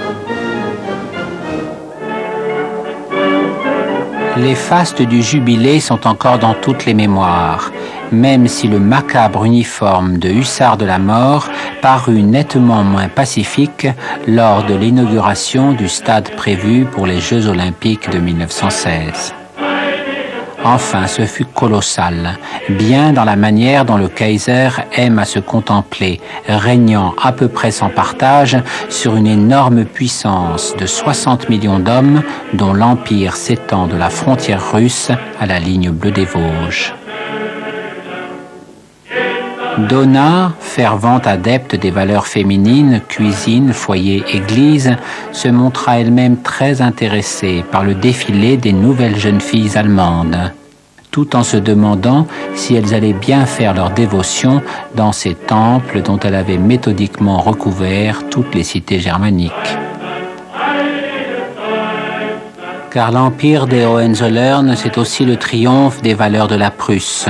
Les fastes du jubilé sont encore dans toutes les mémoires, même si le macabre uniforme de hussard de la mort parut nettement moins pacifique lors de l'inauguration du stade prévu pour les Jeux Olympiques de 1916. Enfin, ce fut colossal, bien dans la manière dont le Kaiser aime à se contempler, régnant à peu près sans partage sur une énorme puissance de 60 millions d'hommes dont l'empire s'étend de la frontière russe à la ligne bleue des Vosges. Donna, fervente adepte des valeurs féminines, cuisine, foyer, église, se montra elle-même très intéressée par le défilé des nouvelles jeunes filles allemandes, tout en se demandant si elles allaient bien faire leur dévotion dans ces temples dont elle avait méthodiquement recouvert toutes les cités germaniques. Car l'empire des Hohenzollern, c'est aussi le triomphe des valeurs de la Prusse,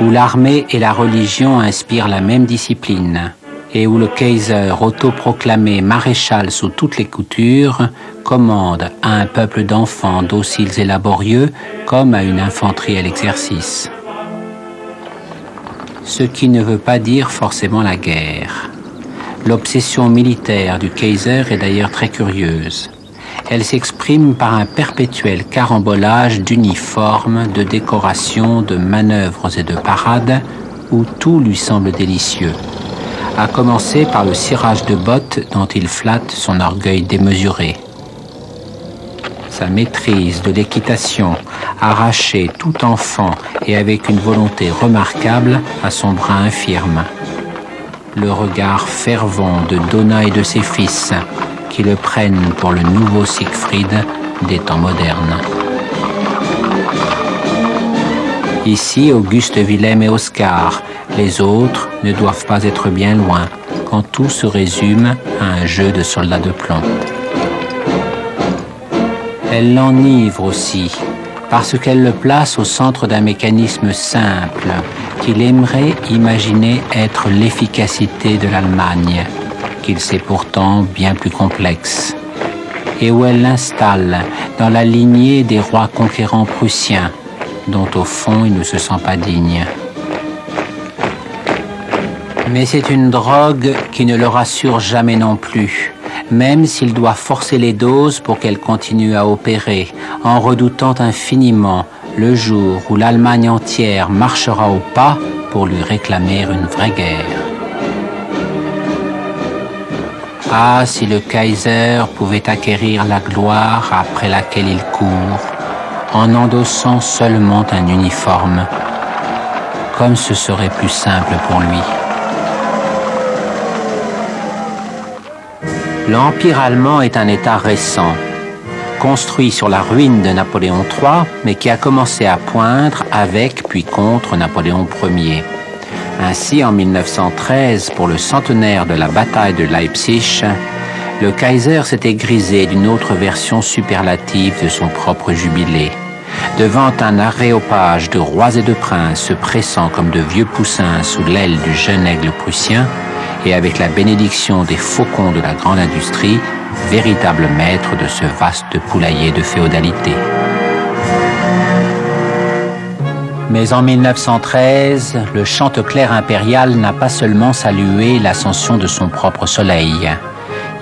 où l'armée et la religion inspirent la même discipline, et où le Kaiser, autoproclamé maréchal sous toutes les coutures, commande à un peuple d'enfants dociles et laborieux comme à une infanterie à l'exercice. Ce qui ne veut pas dire forcément la guerre. L'obsession militaire du Kaiser est d'ailleurs très curieuse. Elle s'exprime par un perpétuel carambolage d'uniformes, de décorations, de manœuvres et de parades, où tout lui semble délicieux, à commencer par le cirage de bottes dont il flatte son orgueil démesuré. Sa maîtrise de l'équitation, arrachée tout enfant et avec une volonté remarquable à son bras infirme. Le regard fervent de Donna et de ses fils, qui le prennent pour le nouveau Siegfried des temps modernes. Ici, Auguste, Wilhelm et Oscar, les autres ne doivent pas être bien loin, quand tout se résume à un jeu de soldats de plomb. Elle l'enivre aussi, parce qu'elle le place au centre d'un mécanisme simple, qu'il aimerait imaginer être l'efficacité de l'Allemagne, qu'il sait pourtant bien plus complexe, et où elle l'installe dans la lignée des rois conquérants prussiens, dont au fond il ne se sent pas digne. Mais c'est une drogue qui ne le rassure jamais non plus, même s'il doit forcer les doses pour qu'elle continue à opérer, en redoutant infiniment le jour où l'Allemagne entière marchera au pas pour lui réclamer une vraie guerre. Ah, si le Kaiser pouvait acquérir la gloire après laquelle il court, en endossant seulement un uniforme, comme ce serait plus simple pour lui. L'Empire allemand est un État récent, construit sur la ruine de Napoléon III, mais qui a commencé à poindre avec puis contre Napoléon Ier. Ainsi, en 1913, pour le centenaire de la bataille de Leipzig, le Kaiser s'était grisé d'une autre version superlative de son propre jubilé. Devant un aréopage de rois et de princes se pressant comme de vieux poussins sous l'aile du jeune aigle prussien, et avec la bénédiction des faucons de la grande industrie, véritable maître de ce vaste poulailler de féodalité. Mais en 1913, le chanteclair impérial n'a pas seulement salué l'ascension de son propre soleil.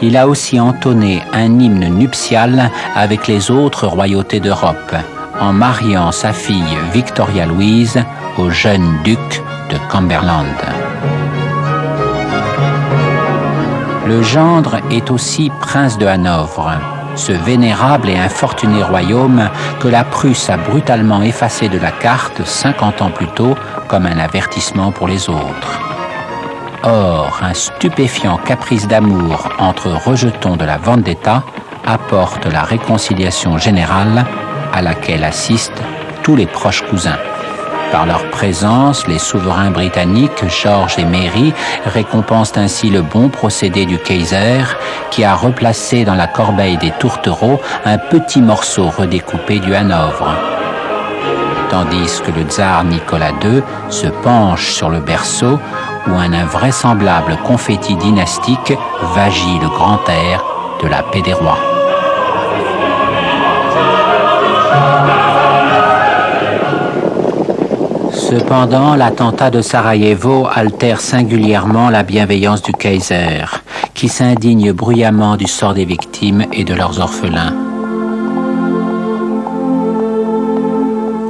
Il a aussi entonné un hymne nuptial avec les autres royautés d'Europe, en mariant sa fille Victoria Louise au jeune duc de Cumberland. Le gendre est aussi prince de Hanovre, ce vénérable et infortuné royaume que la Prusse a brutalement effacé de la carte 50 ans plus tôt comme un avertissement pour les autres. Or, un stupéfiant caprice d'amour entre rejetons de la Vendetta apporte la réconciliation générale à laquelle assistent tous les proches cousins. Par leur présence, les souverains britanniques, George et Mary, récompensent ainsi le bon procédé du Kaiser, qui a replacé dans la corbeille des tourtereaux un petit morceau redécoupé du Hanovre. Tandis que le tsar Nicolas II se penche sur le berceau où un invraisemblable confetti dynastique vagit le grand air de la paix des rois. Cependant, l'attentat de Sarajevo altère singulièrement la bienveillance du Kaiser, qui s'indigne bruyamment du sort des victimes et de leurs orphelins.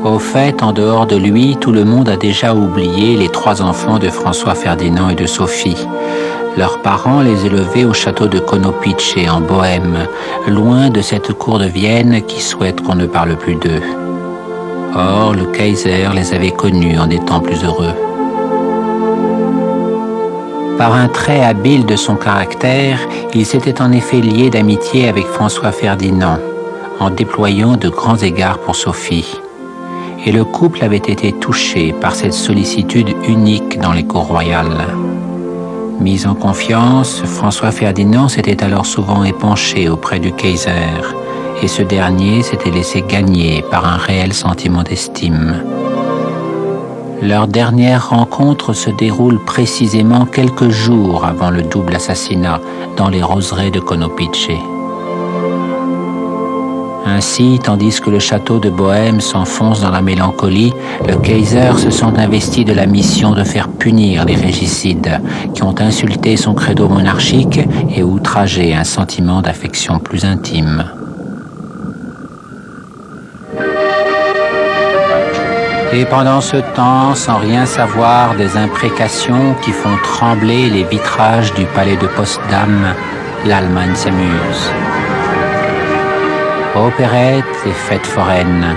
Au fait, en dehors de lui, tout le monde a déjà oublié les 3 enfants de François Ferdinand et de Sophie. Leurs parents les élevaient au château de Konopice en Bohême, loin de cette cour de Vienne qui souhaite qu'on ne parle plus d'eux. Or, le Kaiser les avait connus en étant plus heureux. Par un trait habile de son caractère, il s'était en effet lié d'amitié avec François Ferdinand, en déployant de grands égards pour Sophie. Et le couple avait été touché par cette sollicitude unique dans les cours royales. Mis en confiance, François Ferdinand s'était alors souvent épanché auprès du Kaiser, et ce dernier s'était laissé gagner par un réel sentiment d'estime. Leur dernière rencontre se déroule précisément quelques jours avant le double assassinat dans les roseraies de Konopice. Ainsi, tandis que le château de Bohême s'enfonce dans la mélancolie, le Kaiser se sent investi de la mission de faire punir les régicides qui ont insulté son credo monarchique et outragé un sentiment d'affection plus intime. Et pendant ce temps, sans rien savoir des imprécations qui font trembler les vitrages du palais de Potsdam, l'Allemagne s'amuse. Opérettes et fêtes foraines,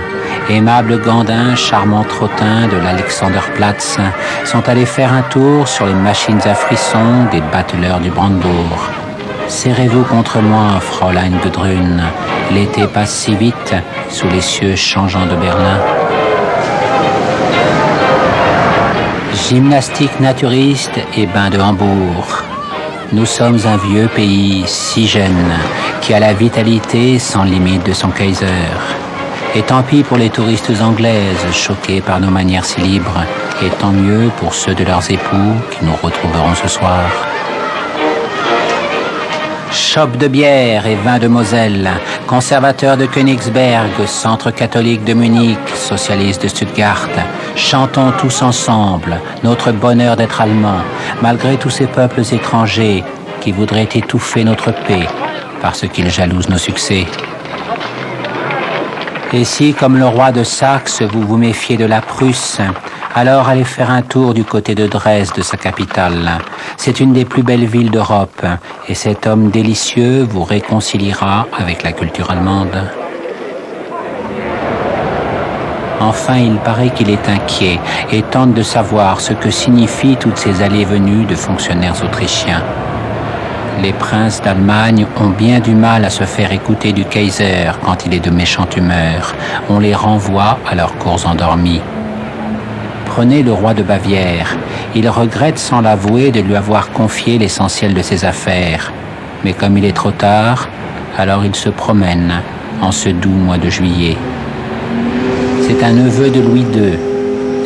aimables gandins, charmants trottins de l'Alexanderplatz sont allés faire un tour sur les machines à frissons des bateleurs du Brandebourg. Serrez-vous contre moi, Fräulein Gudrun, l'été passe si vite sous les cieux changeants de Berlin. Gymnastique naturiste et bain de Hambourg. Nous sommes un vieux pays si jeune qui a la vitalité sans limite de son Kaiser. Et tant pis pour les touristes anglaises choquées par nos manières si libres, et tant mieux pour ceux de leurs époux qui nous retrouveront ce soir. Chope de bière et vin de Moselle, conservateur de Königsberg, centre catholique de Munich, socialiste de Stuttgart, chantons tous ensemble notre bonheur d'être allemands, malgré tous ces peuples étrangers qui voudraient étouffer notre paix parce qu'ils jalousent nos succès. Et si, comme le roi de Saxe, vous vous méfiez de la Prusse, alors allez faire un tour du côté de Dresde, sa capitale. C'est une des plus belles villes d'Europe, et cet homme délicieux vous réconciliera avec la culture allemande. Enfin, il paraît qu'il est inquiet et tente de savoir ce que signifient toutes ces allées-venues de fonctionnaires autrichiens. Les princes d'Allemagne ont bien du mal à se faire écouter du Kaiser quand il est de méchante humeur. On les renvoie à leurs cours endormis. Prenez le roi de Bavière. Il regrette sans l'avouer de lui avoir confié l'essentiel de ses affaires. Mais comme il est trop tard, alors il se promène en ce doux mois de juillet. C'est un neveu de Louis II.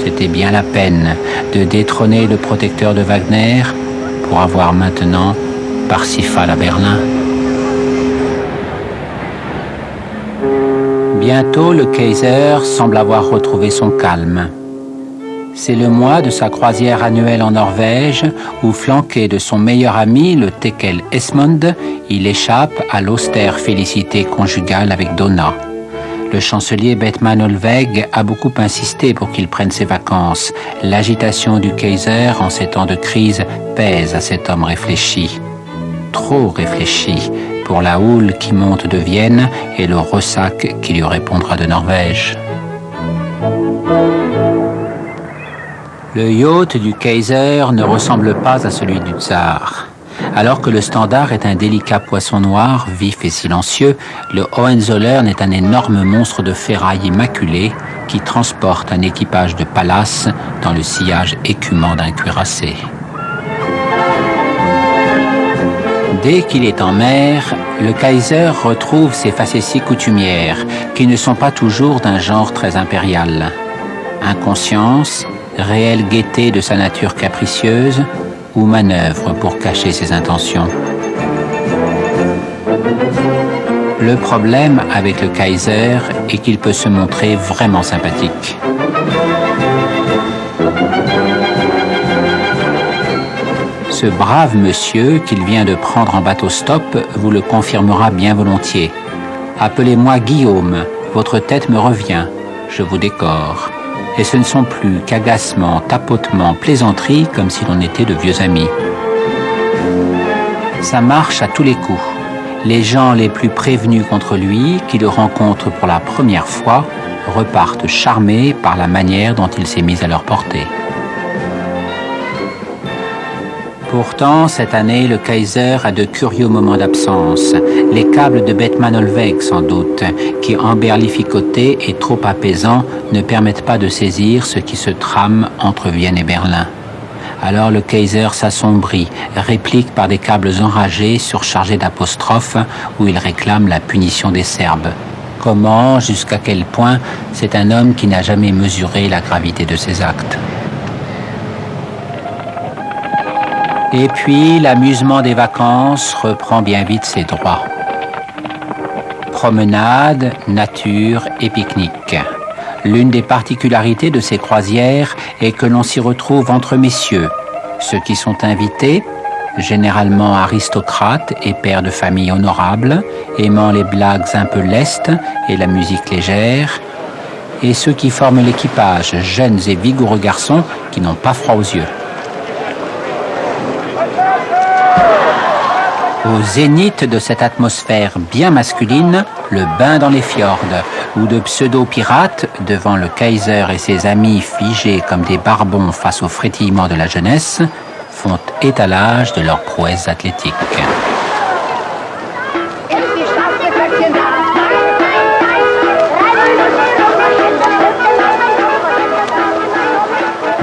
C'était bien la peine de détrôner le protecteur de Wagner pour avoir maintenant Parsifal à Berlin. Bientôt, le Kaiser semble avoir retrouvé son calme. C'est le mois de sa croisière annuelle en Norvège où, flanqué de son meilleur ami, le Tekkel Esmond, il échappe à l'austère félicité conjugale avec Donna. Le chancelier Bethmann Hollweg a beaucoup insisté pour qu'il prenne ses vacances. L'agitation du Kaiser en ces temps de crise pèse à cet homme réfléchi. Trop réfléchi pour la houle qui monte de Vienne et le ressac qui lui répondra de Norvège. Le yacht du Kaiser ne ressemble pas à celui du tsar. Alors que le Standard est un délicat poisson noir, vif et silencieux, le Hohenzollern est un énorme monstre de ferraille immaculé qui transporte un équipage de palace dans le sillage écumant d'un cuirassé. Dès qu'il est en mer, le Kaiser retrouve ses facéties coutumières, qui ne sont pas toujours d'un genre très impérial. Inconscience, réelle gaieté de sa nature capricieuse, ou manœuvre pour cacher ses intentions. Le problème avec le Kaiser est qu'il peut se montrer vraiment sympathique. Ce brave monsieur qu'il vient de prendre en bateau-stop vous le confirmera bien volontiers. Appelez-moi Guillaume, votre tête me revient, je vous décore. Et ce ne sont plus qu'agacements, tapotements, plaisanteries comme si l'on était de vieux amis. Ça marche à tous les coups. Les gens les plus prévenus contre lui, qui le rencontrent pour la première fois, repartent charmés par la manière dont il s'est mis à leur portée. Pourtant, cette année, le Kaiser a de curieux moments d'absence. Les câbles de Bethmann Hollweg, sans doute, qui emberlificotés et trop apaisants, ne permettent pas de saisir ce qui se trame entre Vienne et Berlin. Alors le Kaiser s'assombrit, réplique par des câbles enragés surchargés d'apostrophes où il réclame la punition des Serbes. Comment, jusqu'à quel point, c'est un homme qui n'a jamais mesuré la gravité de ses actes. Et puis, l'amusement des vacances reprend bien vite ses droits. Promenade, nature et pique-nique. L'une des particularités de ces croisières est que l'on s'y retrouve entre messieurs. Ceux qui sont invités, généralement aristocrates et pères de famille honorables, aimant les blagues un peu lestes et la musique légère, et ceux qui forment l'équipage, jeunes et vigoureux garçons qui n'ont pas froid aux yeux. Au zénith de cette atmosphère bien masculine, le bain dans les fjords, où de pseudo-pirates, devant le Kaiser et ses amis figés comme des barbons face au frétillement de la jeunesse, font étalage de leurs prouesses athlétiques.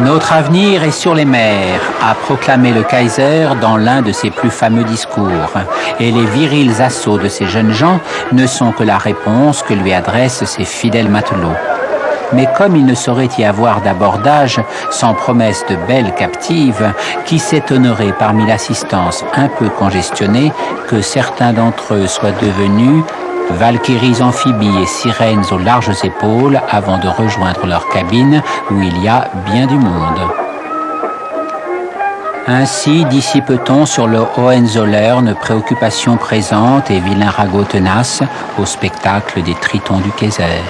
Notre avenir est sur les mers, a proclamé le Kaiser dans l'un de ses plus fameux discours. Et les virils assauts de ces jeunes gens ne sont que la réponse que lui adressent ses fidèles matelots. Mais comme il ne saurait y avoir d'abordage sans promesse de belles captives, qui s'étonnerait parmi l'assistance un peu congestionnée que certains d'entre eux soient devenus valkyries amphibies et sirènes aux larges épaules avant de rejoindre leur cabine où il y a bien du monde. Ainsi dissipe-t-on sur le Hohenzollern préoccupations présentes et vilains ragots tenaces au spectacle des tritons du Kaiser.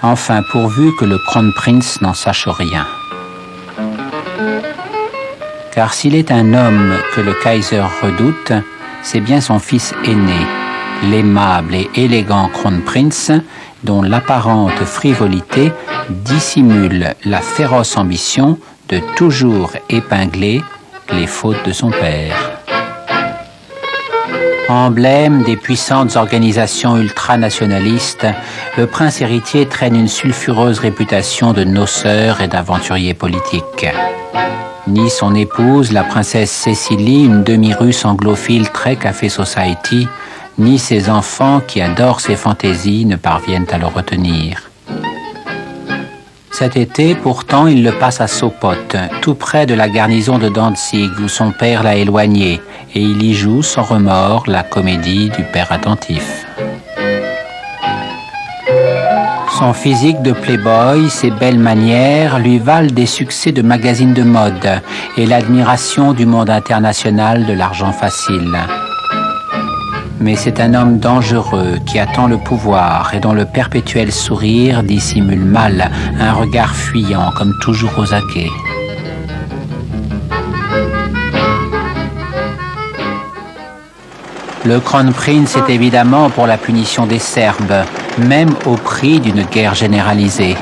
Enfin, pourvu que le Kronprinz n'en sache rien. Car s'il est un homme que le Kaiser redoute, c'est bien son fils aîné, l'aimable et élégant Kronprinz, dont l'apparente frivolité dissimule la féroce ambition de toujours épingler les fautes de son père. Emblème des puissantes organisations ultranationalistes, le prince héritier traîne une sulfureuse réputation de noceur et d'aventurier politique. Ni son épouse, la princesse Cécilie, une demi-russe anglophile très café society, ni ses enfants qui adorent ses fantaisies ne parviennent à le retenir. Cet été, pourtant, il le passe à Sopot, tout près de la garnison de Danzig, où son père l'a éloigné, et il y joue sans remords la comédie du père attentif. Son physique de playboy, ses belles manières lui valent des succès de magazines de mode et l'admiration du monde international de l'argent facile. Mais c'est un homme dangereux qui attend le pouvoir et dont le perpétuel sourire dissimule mal un regard fuyant comme toujours aux aguets. Le Kronprinz est évidemment pour la punition des Serbes, même au prix d'une guerre généralisée.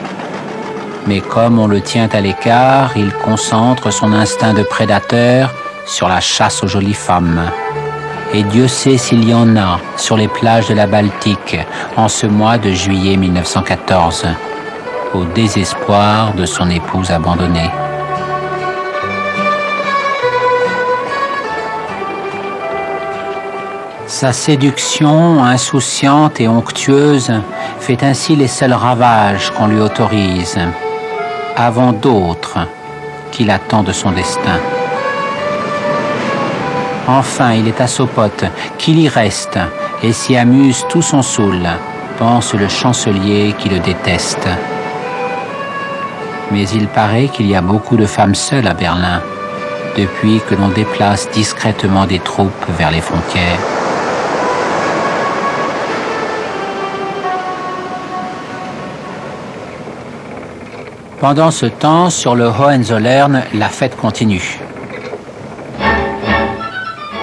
Mais comme on le tient à l'écart, il concentre son instinct de prédateur sur la chasse aux jolies femmes. Et Dieu sait s'il y en a sur les plages de la Baltique en ce mois de juillet 1914, au désespoir de son épouse abandonnée. Sa séduction, insouciante et onctueuse, fait ainsi les seuls ravages qu'on lui autorise, avant d'autres qu'il attend de son destin. Enfin, il est à Sopot, qu'il y reste et s'y amuse tout son saoul, pense le chancelier qui le déteste. Mais il paraît qu'il y a beaucoup de femmes seules à Berlin, depuis que l'on déplace discrètement des troupes vers les frontières. Pendant ce temps, sur le Hohenzollern, la fête continue.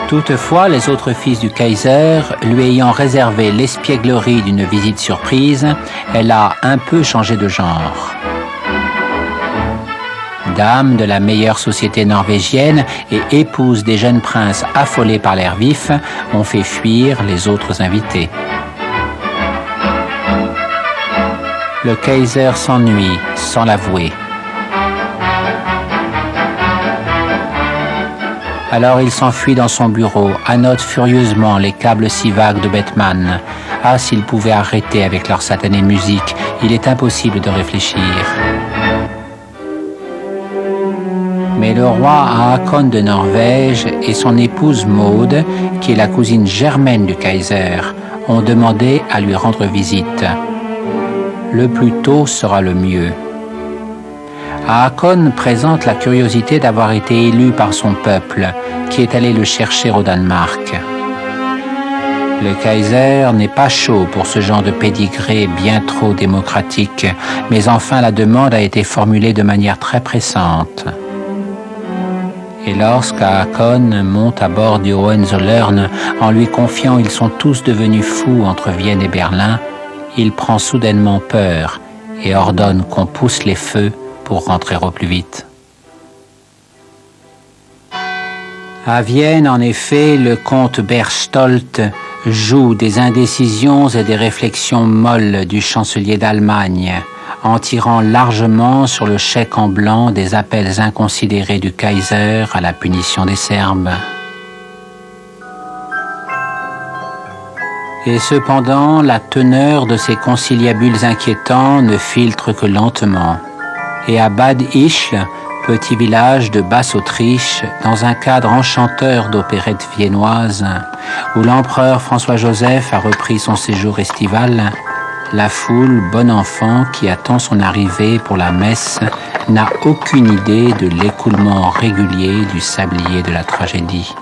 Toutefois, les autres fils du Kaiser, lui ayant réservé l'espièglerie d'une visite surprise, elle a un peu changé de genre. Dame de la meilleure société norvégienne et épouse des jeunes princes affolés par l'air vif, ont fait fuir les autres invités. Le Kaiser s'ennuie, sans l'avouer. Alors il s'enfuit dans son bureau, annote furieusement les câbles si vagues de Bettmann. Ah, s'il pouvait arrêter avec leur satanée musique, il est impossible de réfléchir. Mais le roi Haakon de Norvège et son épouse Maud, qui est la cousine germaine du Kaiser, ont demandé à lui rendre visite. Le plus tôt sera le mieux. Haakon présente la curiosité d'avoir été élu par son peuple, qui est allé le chercher au Danemark. Le Kaiser n'est pas chaud pour ce genre de pédigré bien trop démocratique, mais enfin la demande a été formulée de manière très pressante. Et lorsqu'Haakon monte à bord du Hohenzollern en lui confiant ils sont tous devenus fous entre Vienne et Berlin, il prend soudainement peur et ordonne qu'on pousse les feux pour rentrer au plus vite. À Vienne, en effet, le comte Berchtold joue des indécisions et des réflexions molles du chancelier d'Allemagne, en tirant largement sur le chèque en blanc des appels inconsidérés du Kaiser à la punition des Serbes. Et cependant, la teneur de ces conciliabules inquiétants ne filtre que lentement. Et à Bad Ischl, petit village de Basse-Autriche, dans un cadre enchanteur d'opérette viennoise, où l'empereur François-Joseph a repris son séjour estival, la foule, bon enfant, qui attend son arrivée pour la messe, n'a aucune idée de l'écoulement régulier du sablier de la tragédie.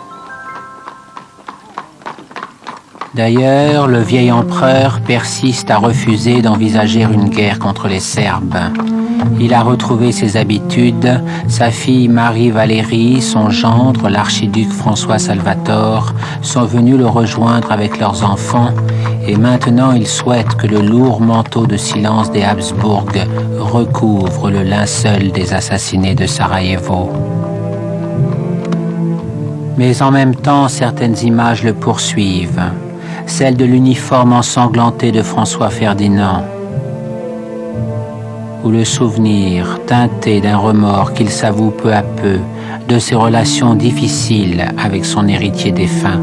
D'ailleurs, le vieil empereur persiste à refuser d'envisager une guerre contre les Serbes. Il a retrouvé ses habitudes, sa fille Marie-Valérie, son gendre, l'archiduc François Salvator, sont venus le rejoindre avec leurs enfants, et maintenant il souhaite que le lourd manteau de silence des Habsbourg recouvre le linceul des assassinés de Sarajevo. Mais en même temps, certaines images le poursuivent. Celle de l'uniforme ensanglanté de François Ferdinand, ou le souvenir teinté d'un remords qu'il s'avoue peu à peu de ses relations difficiles avec son héritier défunt.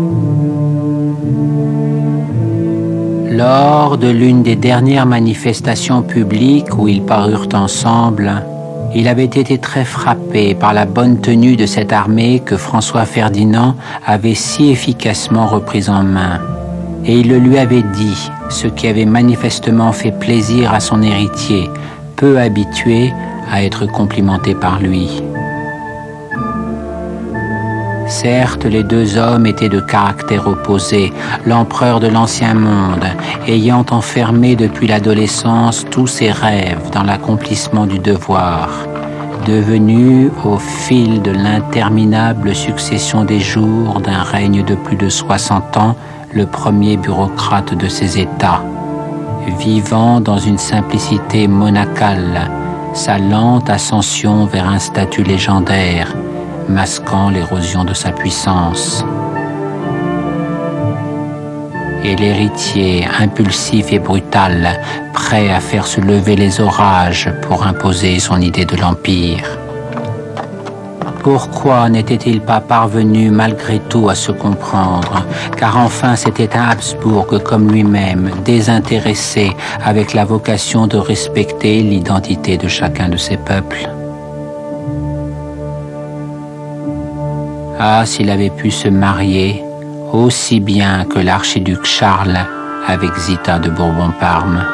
Lors de l'une des dernières manifestations publiques où ils parurent ensemble, il avait été très frappé par la bonne tenue de cette armée que François Ferdinand avait si efficacement reprise en main. Et il le lui avait dit, ce qui avait manifestement fait plaisir à son héritier, peu habitué à être complimenté par lui. Certes, les deux hommes étaient de caractères opposés, l'empereur de l'Ancien Monde, ayant enfermé depuis l'adolescence tous ses rêves dans l'accomplissement du devoir, devenu, au fil de l'interminable succession des jours d'un règne de plus de 60 ans, le premier bureaucrate de ces États, vivant dans une simplicité monacale, sa lente ascension vers un statut légendaire, masquant l'érosion de sa puissance. Et l'héritier, impulsif et brutal, prêt à faire se lever les orages pour imposer son idée de l'Empire. Pourquoi n'était-il pas parvenu malgré tout à se comprendre? Car enfin c'était un Habsbourg comme lui-même, désintéressé, avec la vocation de respecter l'identité de chacun de ses peuples. Ah, s'il avait pu se marier aussi bien que l'archiduc Charles avec Zita de Bourbon-Parme.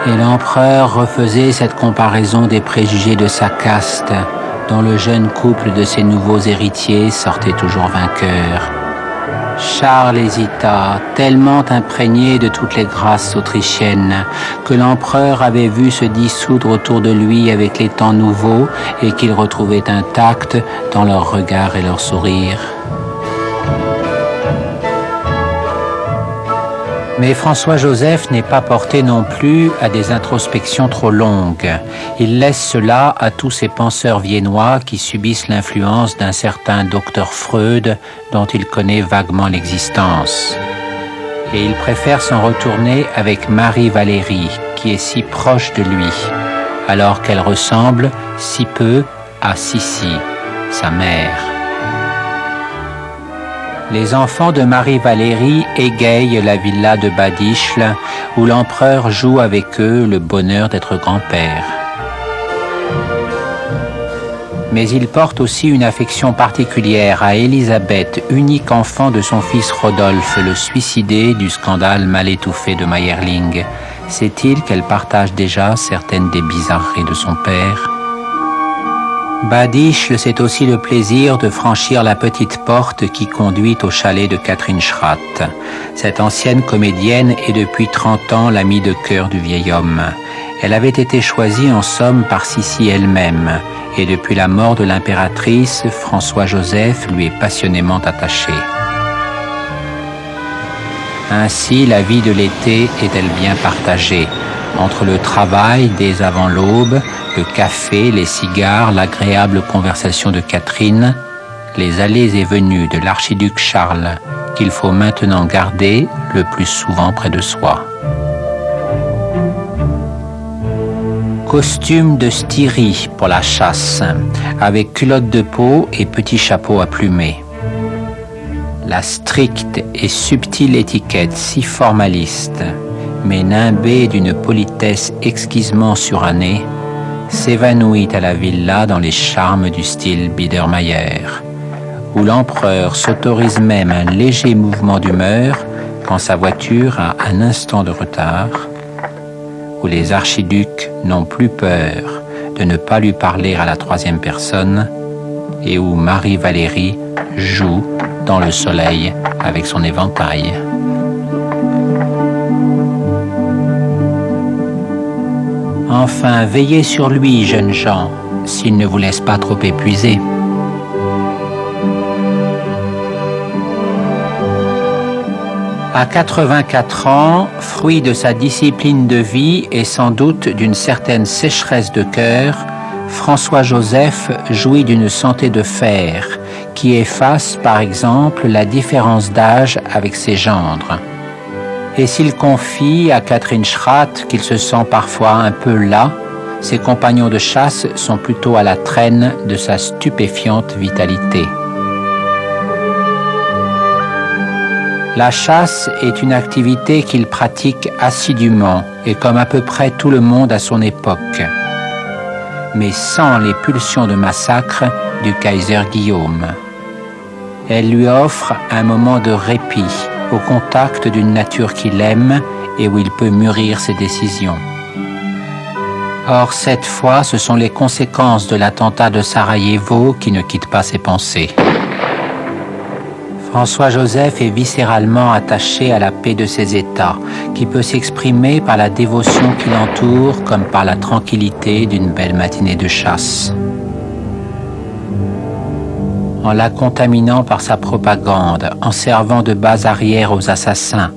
Et l'empereur refaisait cette comparaison des préjugés de sa caste, dont le jeune couple de ses nouveaux héritiers sortait toujours vainqueur. Charles et Zita, tellement imprégnés de toutes les grâces autrichiennes, que l'empereur avait vu se dissoudre autour de lui avec les temps nouveaux et qu'il retrouvait intact dans leurs regards et leurs sourires. Mais François-Joseph n'est pas porté non plus à des introspections trop longues. Il laisse cela à tous ces penseurs viennois qui subissent l'influence d'un certain docteur Freud dont il connaît vaguement l'existence. Et il préfère s'en retourner avec Marie-Valérie, qui est si proche de lui, alors qu'elle ressemble si peu à Sissi, sa mère. Les enfants de Marie-Valérie égayent la villa de Bad Ischl, où l'empereur joue avec eux le bonheur d'être grand-père. Mais il porte aussi une affection particulière à Élisabeth, unique enfant de son fils Rodolphe, le suicidé du scandale mal étouffé de Mayerling. Sait-il qu'elle partage déjà certaines des bizarreries de son père ? Badisch, c'est aussi le plaisir de franchir la petite porte qui conduit au chalet de Catherine Schratt. Cette ancienne comédienne est depuis 30 ans l'amie de cœur du vieil homme. Elle avait été choisie en somme par Sissi elle-même, et depuis la mort de l'impératrice, François-Joseph lui est passionnément attaché. Ainsi, la vie de l'été est-elle bien partagée, entre le travail dès avant l'aube, le café, les cigares, l'agréable conversation de Catherine, les allées et venues de l'archiduc Charles, qu'il faut maintenant garder le plus souvent près de soi. Costume de Styrie pour la chasse, avec culotte de peau et petit chapeau à plumer. La stricte et subtile étiquette si formaliste, mais nimbée d'une politesse exquisement surannée, s'évanouit à la villa dans les charmes du style Biedermeier, où l'empereur s'autorise même un léger mouvement d'humeur quand sa voiture a un instant de retard, où les archiducs n'ont plus peur de ne pas lui parler à la troisième personne et où Marie-Valérie joue dans le soleil avec son éventail. Enfin, veillez sur lui, jeunes gens, s'il ne vous laisse pas trop épuiser. À 84 ans, fruit de sa discipline de vie et sans doute d'une certaine sécheresse de cœur, François-Joseph jouit d'une santé de fer qui efface, par exemple, la différence d'âge avec ses gendres. Et s'il confie à Catherine Schratt qu'il se sent parfois un peu las, ses compagnons de chasse sont plutôt à la traîne de sa stupéfiante vitalité. La chasse est une activité qu'il pratique assidûment et comme à peu près tout le monde à son époque, mais sans les pulsions de massacre du Kaiser Guillaume. Elle lui offre un moment de répit au contact d'une nature qu'il aime et où il peut mûrir ses décisions. Or, cette fois, ce sont les conséquences de l'attentat de Sarajevo qui ne quittent pas ses pensées. François-Joseph est viscéralement attaché à la paix de ses États, qui peut s'exprimer par la dévotion qui l'entoure comme par la tranquillité d'une belle matinée de chasse. En la contaminant par sa propagande, en servant de base arrière aux assassins,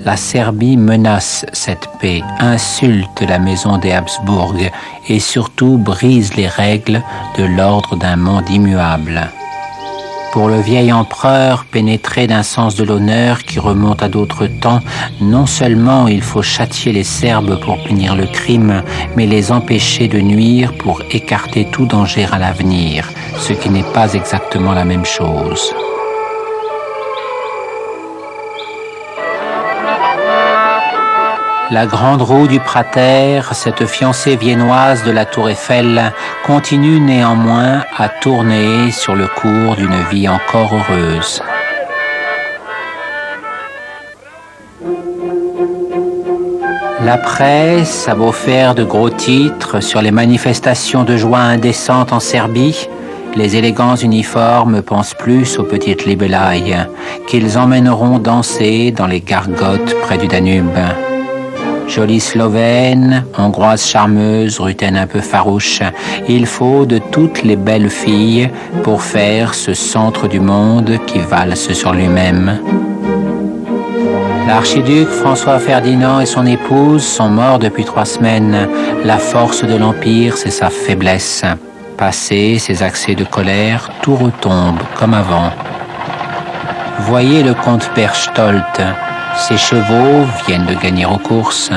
la Serbie menace cette paix, insulte la maison des Habsbourg et surtout brise les règles de l'ordre d'un monde immuable. Pour le vieil empereur, pénétré d'un sens de l'honneur qui remonte à d'autres temps, non seulement il faut châtier les Serbes pour punir le crime, mais les empêcher de nuire pour écarter tout danger à l'avenir, ce qui n'est pas exactement la même chose. La grande roue du Prater, cette fiancée viennoise de la Tour Eiffel, continue néanmoins à tourner sur le cours d'une vie encore heureuse. La presse a beau faire de gros titres sur les manifestations de joie indécentes en Serbie, les élégants uniformes pensent plus aux petites libélailles qu'ils emmèneront danser dans les gargotes près du Danube. Jolie Slovène, Hongroise charmeuse, Ruthène un peu farouche, il faut de toutes les belles filles pour faire ce centre du monde qui valse sur lui-même. L'archiduc François-Ferdinand et son épouse sont morts depuis 3 semaines. La force de l'Empire, c'est sa faiblesse. Passé ses accès de colère, tout retombe comme avant. Voyez le comte Berchtold. Ses chevaux viennent de gagner aux courses.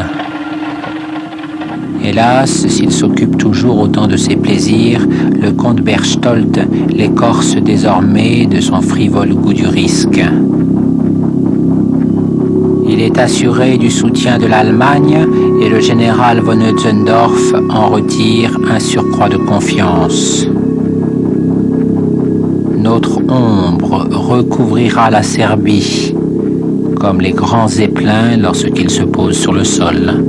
Hélas, s'il s'occupe toujours autant de ses plaisirs, le comte Berchtold l'écorce désormais de son frivole goût du risque. Il est assuré du soutien de l'Allemagne et le général von Hötzendorf en retire un surcroît de confiance. Notre ombre recouvrira la Serbie, comme les grands zeppelins lorsqu'ils se posent sur le sol.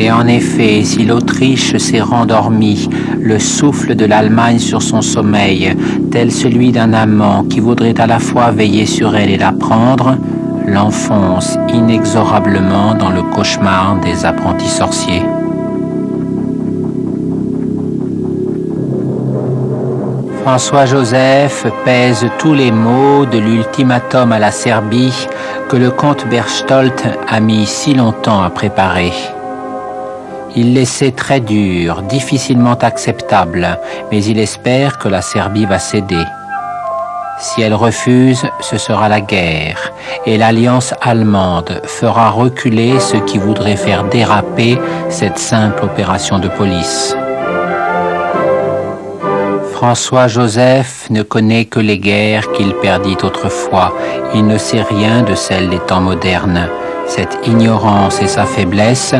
Et en effet, si l'Autriche s'est rendormie, le souffle de l'Allemagne sur son sommeil, tel celui d'un amant qui voudrait à la fois veiller sur elle et la prendre, l'enfonce inexorablement dans le cauchemar des apprentis sorciers. François-Joseph pèse tous les mots de l'ultimatum à la Serbie que le comte Berchtold a mis si longtemps à préparer. Il les sait très durs, difficilement acceptables, mais il espère que la Serbie va céder. Si elle refuse, ce sera la guerre, et l'alliance allemande fera reculer ceux qui voudraient faire déraper cette simple opération de police. François-Joseph ne connaît que les guerres qu'il perdit autrefois. Il ne sait rien de celles des temps modernes. Cette ignorance est sa faiblesse,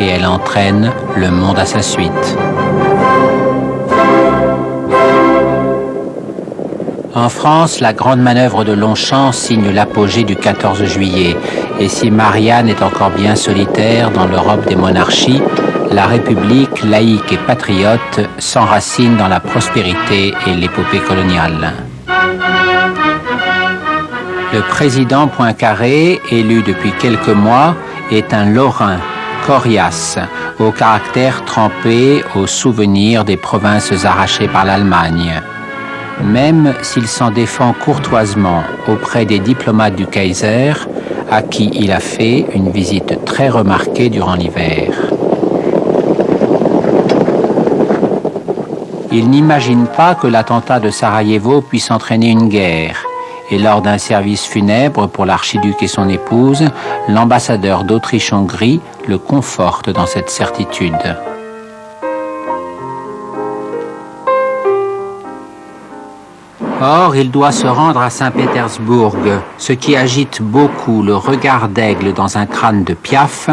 et elle entraîne le monde à sa suite. En France, la grande manœuvre de Longchamp signe l'apogée du 14 juillet. Et si Marianne est encore bien solitaire dans l'Europe des monarchies, la République, laïque et patriote, s'enracine dans la prospérité et l'épopée coloniale. Le président Poincaré, élu depuis quelques mois, est un Lorrain, coriace, au caractère trempé au souvenir des provinces arrachées par l'Allemagne. Même s'il s'en défend courtoisement auprès des diplomates du Kaiser, à qui il a fait une visite très remarquée durant l'hiver. Il n'imagine pas que l'attentat de Sarajevo puisse entraîner une guerre. Et lors d'un service funèbre pour l'archiduc et son épouse, l'ambassadeur d'Autriche-Hongrie le conforte dans cette certitude. Or, il doit se rendre à Saint-Pétersbourg, ce qui agite beaucoup le regard d'aigle dans un crâne de Piaf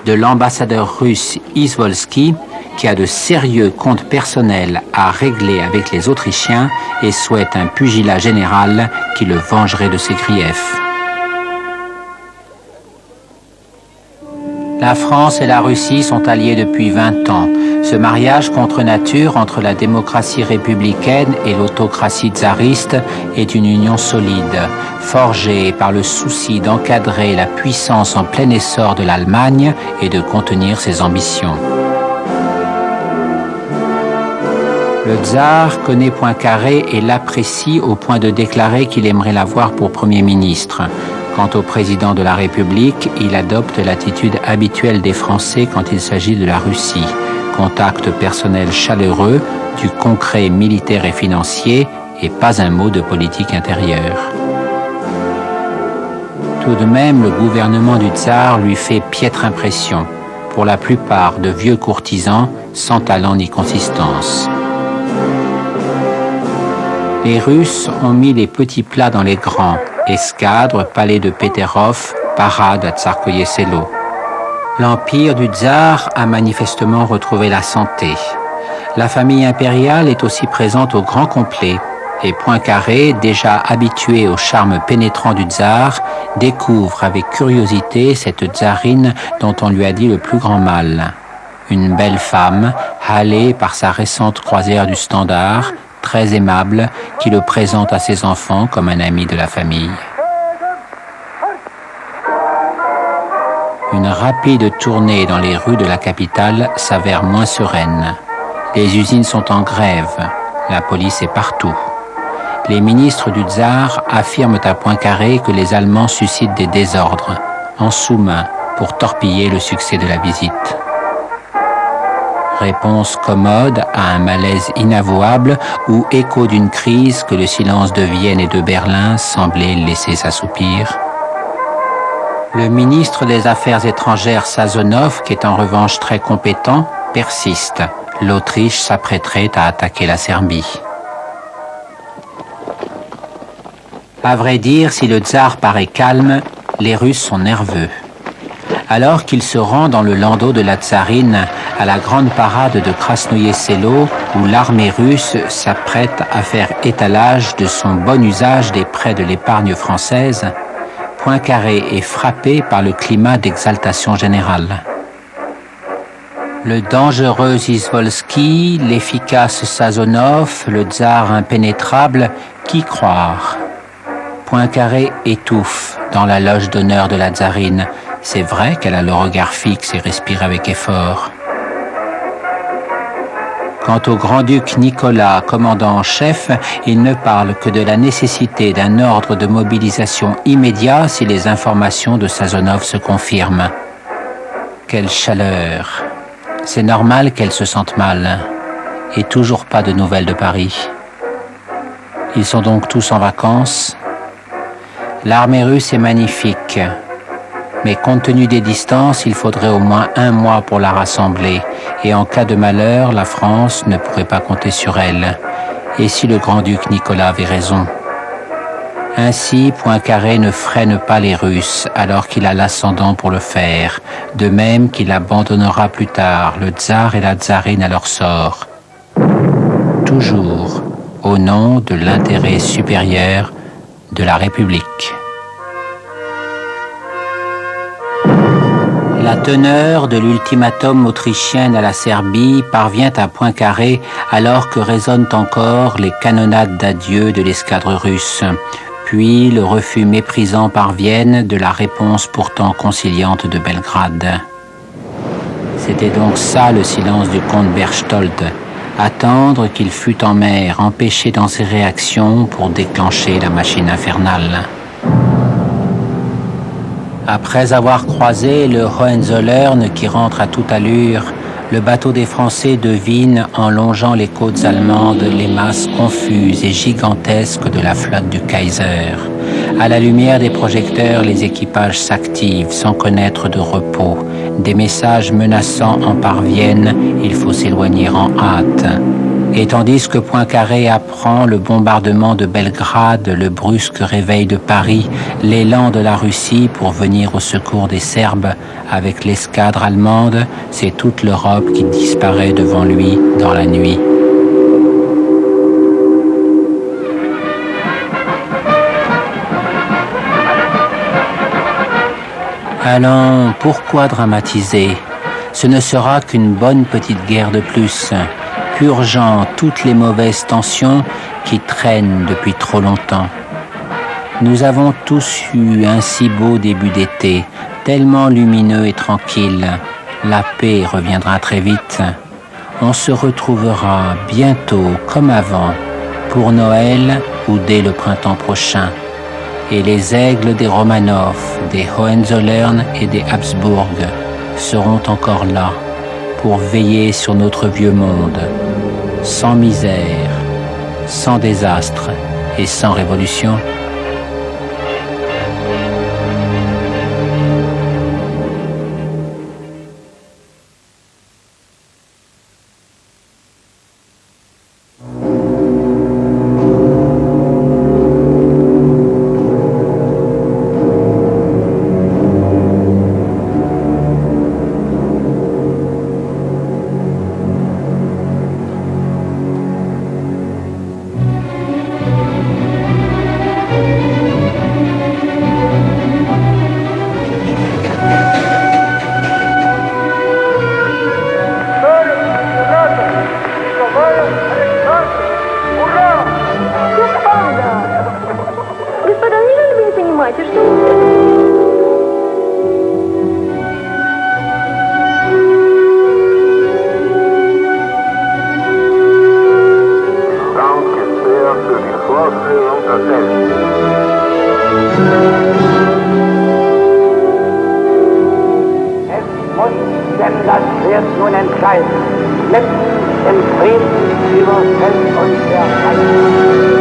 de l'ambassadeur russe Izvolsky, qui a de sérieux comptes personnels à régler avec les Autrichiens et souhaite un pugilat général qui le vengerait de ses griefs. La France et la Russie sont alliées depuis 20 ans. Ce mariage contre nature entre la démocratie républicaine et l'autocratie tsariste est une union solide, forgée par le souci d'encadrer la puissance en plein essor de l'Allemagne et de contenir ses ambitions. Le tsar connaît Poincaré et l'apprécie au point de déclarer qu'il aimerait l'avoir pour Premier ministre. Quant au président de la République, il adopte l'attitude habituelle des Français quand il s'agit de la Russie. Contact personnel chaleureux, du concret militaire et financier, et pas un mot de politique intérieure. Tout de même, le gouvernement du tsar lui fait piètre impression, pour la plupart de vieux courtisans sans talent ni consistance. Les Russes ont mis les petits plats dans les grands, escadre, palais de Peterhof, parade à Tsarskoye-Selo. L'empire du tsar a manifestement retrouvé la santé. La famille impériale est aussi présente au grand complet, et Poincaré, déjà habitué au charme pénétrant du tsar, découvre avec curiosité cette tsarine dont on lui a dit le plus grand mal. Une belle femme, hâlée par sa récente croisière du Standard, très aimable, qui le présente à ses enfants comme un ami de la famille. Une rapide tournée dans les rues de la capitale s'avère moins sereine. Les usines sont en grève, la police est partout. Les ministres du tsar affirment à Poincaré que les Allemands suscitent des désordres, en sous-main, pour torpiller le succès de la visite. Réponse commode à un malaise inavouable ou écho d'une crise que le silence de Vienne et de Berlin semblait laisser s'assoupir. Le ministre des Affaires étrangères Sazonov, qui est en revanche très compétent, persiste. L'Autriche s'apprêterait à attaquer la Serbie. À vrai dire, si le tsar paraît calme, les Russes sont nerveux. Alors qu'il se rend dans le landau de la tsarine à la grande parade de Krasnoye-Selo, où l'armée russe s'apprête à faire étalage de son bon usage des prêts de l'épargne française, Poincaré est frappé par le climat d'exaltation générale. Le dangereux Izvolsky, l'efficace Sazonov, le tsar impénétrable, qui croire? Poincaré étouffe dans la loge d'honneur de la tsarine. C'est vrai qu'elle a le regard fixe et respire avec effort. Quant au grand-duc Nicolas, commandant en chef, il ne parle que de la nécessité d'un ordre de mobilisation immédiat si les informations de Sazonov se confirment. Quelle chaleur! C'est normal qu'elle se sente mal. Et toujours pas de nouvelles de Paris. Ils sont donc tous en vacances. L'armée russe est magnifique. Mais compte tenu des distances, il faudrait au moins 1 mois pour la rassembler. Et en cas de malheur, la France ne pourrait pas compter sur elle. Et si le grand-duc Nicolas avait raison? Ainsi, Poincaré ne freine pas les Russes, alors qu'il a l'ascendant pour le faire, de même qu'il abandonnera plus tard le tsar et la tsarine à leur sort. Toujours au nom de l'intérêt supérieur de la République. La teneur de l'ultimatum autrichien à la Serbie parvient à Poincaré alors que résonnent encore les canonnades d'adieu de l'escadre russe, puis le refus méprisant par Vienne de la réponse pourtant conciliante de Belgrade. C'était donc ça le silence du comte Berchtold, attendre qu'il fût en mer, empêché dans ses réactions pour déclencher la machine infernale. Après avoir croisé le Hohenzollern qui rentre à toute allure, le bateau des Français devine, en longeant les côtes allemandes, les masses confuses et gigantesques de la flotte du Kaiser. À la lumière des projecteurs, les équipages s'activent sans connaître de repos. Des messages menaçants en parviennent, il faut s'éloigner en hâte. Et tandis que Poincaré apprend le bombardement de Belgrade, le brusque réveil de Paris, l'élan de la Russie pour venir au secours des Serbes avec l'escadre allemande, c'est toute l'Europe qui disparaît devant lui dans la nuit. Allons, pourquoi dramatiser? Ce ne sera qu'une bonne petite guerre de plus, purgeant toutes les mauvaises tensions qui traînent depuis trop longtemps. Nous avons tous eu un si beau début d'été, tellement lumineux et tranquille. La paix reviendra très vite. On se retrouvera bientôt comme avant, pour Noël ou dès le printemps prochain. Et les aigles des Romanov, des Hohenzollern et des Habsbourg seront encore là pour veiller sur notre vieux monde, sans misère, sans désastre et sans révolution. Das wird nun entscheiden. Mitten im Frieden über Feld und Verfall.